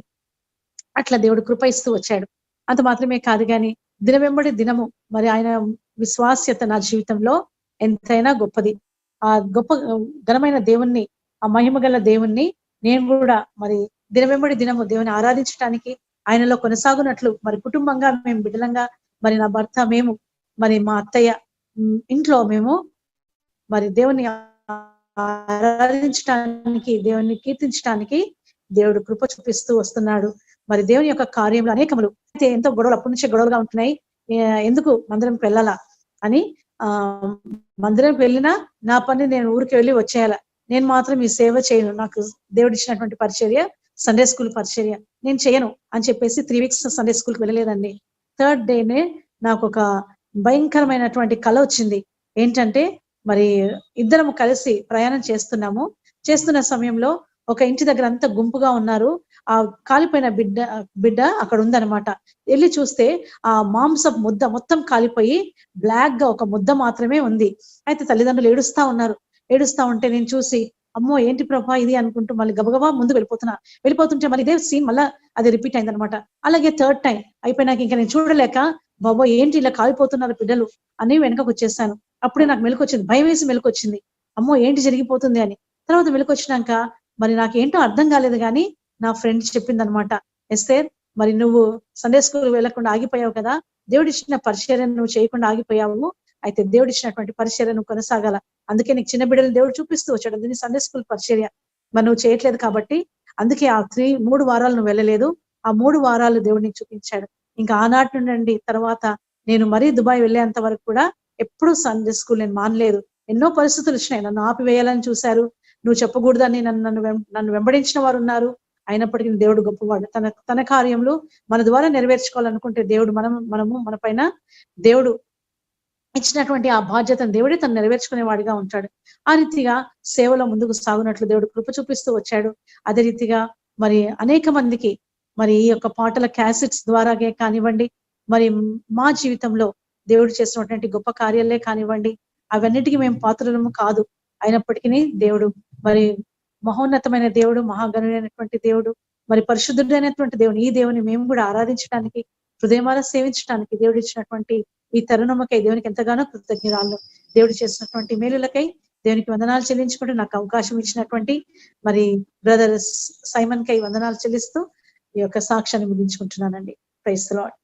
అట్లా దేవుడు కృప ఇస్తూ వచ్చాడు. అంత మాత్రమే కాదు గాని దినవెంబడి దినము మరి ఆయన విశ్వాస్యత నా జీవితంలో ఎంతైనా గొప్పది. ఆ గొప్ప ఘనమైన దేవుణ్ణి, ఆ మహిమ గల దేవుణ్ణి నేను కూడా మరి దినవెంబడి దినము దేవుని ఆరాధించడానికి ఆయనలో కొనసాగునట్లు మరి కుటుంబంగా మేము బిడ్డలంగా మరి నా భర్త మేము మరి మా అత్తయ్య ఇంట్లో మేము మరి దేవుని ఆరాధించడానికి దేవుని కీర్తించడానికి దేవుడు కృప చూపిస్తూ వస్తున్నాడు. మరి దేవుని యొక్క కార్యంలో అనేకములు అయితే ఎంతో గొడవలు అప్పటి నుంచే గొడవలుగా ఉంటున్నాయి. ఎందుకు మందిరంకి వెళ్ళాలా అని మందిరంకి వెళ్ళినా నా పని నేను ఊరికి వెళ్ళి వచ్చేయాల, నేను మాత్రం ఈ సేవ చేయను, నాకు దేవుడు ఇచ్చినటువంటి పరిచర్య సండే స్కూల్ పరిచర్య నేను చేయను అని చెప్పేసి 3 weeks సండే స్కూల్కి వెళ్ళలేదండి. 3rd డేనే నాకు ఒక భయంకరమైనటువంటి కళ వచ్చింది. ఏంటంటే మరి ఇద్దరము కలిసి ప్రయాణం చేస్తున్న సమయంలో ఒక ఇంటి దగ్గర అంతా గుంపుగా ఉన్నారు. ఆ కాలిపోయిన బిడ్డ అక్కడ ఉందన్నమాట. వెళ్ళి చూస్తే ఆ మాంసపు ముద్ద మొత్తం కాలిపోయి బ్లాక్ గా ఒక ముద్ద మాత్రమే ఉంది. అయితే తల్లిదండ్రులు ఏడుస్తా ఉంటే నేను చూసి అమ్మో ఏంటి ప్రభా ఇది అనుకుంటూ మళ్ళీ గబగబా ముందు వెళ్ళిపోతుంటే మళ్ళీ ఇదే సీన్ మళ్ళీ అది రిపీట్ అయింది అనమాట. అలాగే 3rd టైం అయిపోయినాక ఇంకా నేను చూడలేక బాబో ఏంటి ఇలా కాలిపోతున్నారు బిడ్డలు అని వెనకకు వచ్చేసాను. అప్పుడే నాకు మెలకొచ్చింది, భయం వేసి మెలకొచ్చింది, అమ్మో ఏంటి జరిగిపోతుంది అని. తర్వాత మెలకొచ్చినాక మరి నాకేంటో అర్థం కాలేదు కానీ నా ఫ్రెండ్ చెప్పింది అనమాట, ఎస్తేర్ మరి నువ్వు సండే స్కూల్ వెళ్లకుండా ఆగిపోయావు కదా, దేవుడు ఇచ్చిన పరిచర్యను నువ్వు చేయకుండా ఆగిపోయావు, అయితే దేవుడు ఇచ్చినటువంటి పరిచర్యను కొనసాగాల, అందుకే నీకు చిన్న బిడ్డలు దేవుడు చూపిస్తూ వచ్చాడు, దీన్ని సండే స్కూల్ పరిచర్య మరి నువ్వు చేయట్లేదు కాబట్టి అందుకే ఆ 3 వారాలు నువ్వు వెళ్ళలేదు, ఆ 3 వారాలు దేవుడు నీకు చూపించాడు. ఇంకా ఆనాటి నుండి తర్వాత నేను మరీ దుబాయ్ వెళ్ళేంత వరకు కూడా ఎప్పుడు సండే స్కూల్ నేను మానలేదు. ఎన్నో పరిస్థితులు వచ్చినాయి, నన్ను ఆపివేయాలని చూశారు, నువ్వు చెప్పకూడదని నన్ను వెంబడించిన వారు ఉన్నారు. అయినప్పటికీ దేవుడు గొప్పవాడు, తన కార్యములు మన ద్వారా నెరవేర్చుకోవాలనుకుంటే దేవుడు మన పైన దేవుడు ఇచ్చినటువంటి ఆ బాధ్యతను దేవుడే తను నెరవేర్చుకునేవాడిగా ఉంటాడు. ఆ రీతిగా సేవలో ముందుకు సాగునట్లు దేవుడు కృప చూపిస్తూ వచ్చాడు. అదే రీతిగా మరి అనేక మందికి మరి ఈ యొక్క పాటల క్యాసెట్స్ ద్వారాగే కానివ్వండి, మరి మా జీవితంలో దేవుడు చేసినటువంటి గొప్ప కార్యాలే కానివ్వండి, అవన్నిటికీ మేము పాత్రలము కాదు. అయినప్పటికీ దేవుడు మరి మహోన్నతమైన దేవుడు, మహాగణుడైనటువంటి దేవుడు, మరి పరిశుద్ధుడైనటువంటి దేవుడు, ఈ దేవుని మేము కూడా ఆరాధించడానికి, హృదయమాల సేవించడానికి దేవుడు ఇచ్చినటువంటి ఈ తరుణముకై దేవునికి ఎంతగానో కృతజ్ఞతలు. దేవుడు చేసినటువంటి మేలులకై దేవునికి వందనాలు చెల్లించుకుంటూ నాకు అవకాశం ఇచ్చినటువంటి మరి బ్రదర్ సైమన్ కై వందనాలు చెల్లిస్తూ ఈ యొక్క సాక్ష్యాన్ని ముగించుకుంటున్నానండి. Praise the lord.